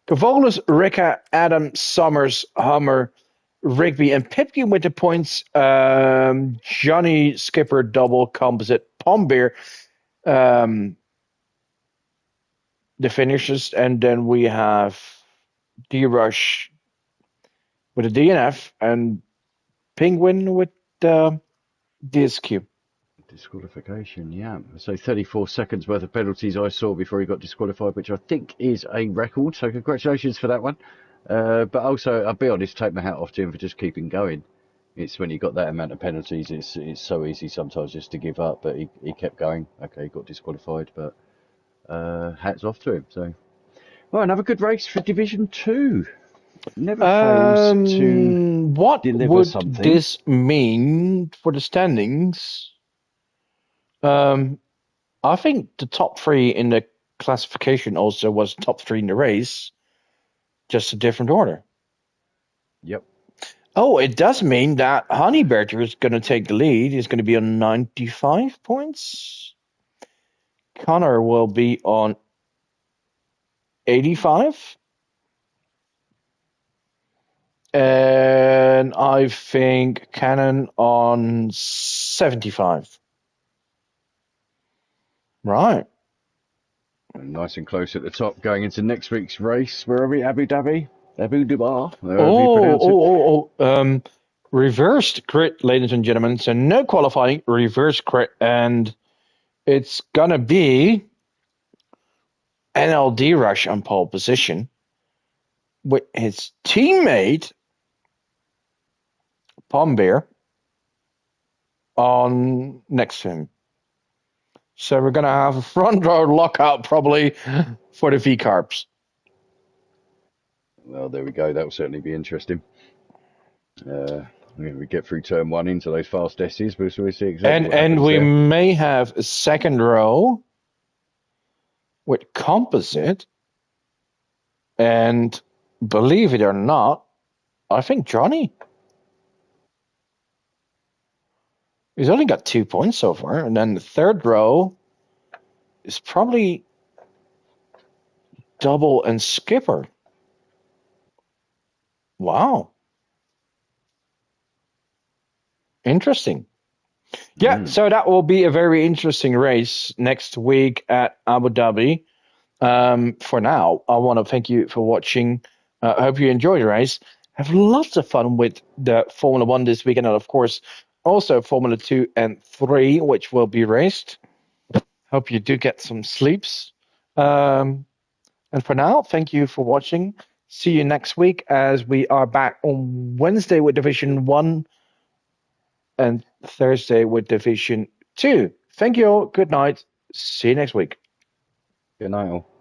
Kavolis, Ricka, Adam, Summers, Hummer, Rigby, and Pipkin with the points. Johnny, Skipper, double, composite, Pombeer. The finishes, and then we have D-Rush with a DNF and Penguin with DSQ. Disqualification, yeah. So 34 seconds worth of penalties I saw before he got disqualified, which I think is a record. So congratulations for that one. But also, I'll be honest, take my hat off to him for just keeping going. It's when you got that amount of penalties, it's so easy sometimes just to give up. But he kept going. Okay, he got disqualified, but hats off to him. So, well, another good race for Division 2. Never fails to what deliver would something. this mean for the standings? I think the top three in the classification also was top three in the race, just a different order. Yep. Oh, it does mean that Honeyberger is going to take the lead. He's going to be on 95 points. Connor will be on 85. And I think Cannon on 75. Right. Nice and close at the top going into next week's race. Where are we? Abu Dhabi? Abu Dhabi? Reversed crit, ladies and gentlemen. So no qualifying, reverse crit. And it's going to be NLD Rush on pole position with his teammate Pombeer on next to him. So we're going to have a front row lockout probably for the V-Carbs. Well, there we go. That will certainly be interesting. We get through turn one into those fast S's, but we'll see exactly and we may have a second row with composite. And believe it or not, I think Johnny. He's only got 2 points so far. And then the third row is probably double and Skipper. Wow. Interesting. Yeah, so that will be a very interesting race next week at Abu Dhabi. For now, I want to thank you for watching. I hope you enjoyed the race. Have lots of fun with the Formula 1 this weekend. And, of course, also Formula 2 and 3, which will be raced. Hope you do get some sleeps. And for now, thank you for watching. See you next week as we are back on Wednesday with Division 1 and Thursday with Division 2. Thank you all. Good night. See you next week. Good night all.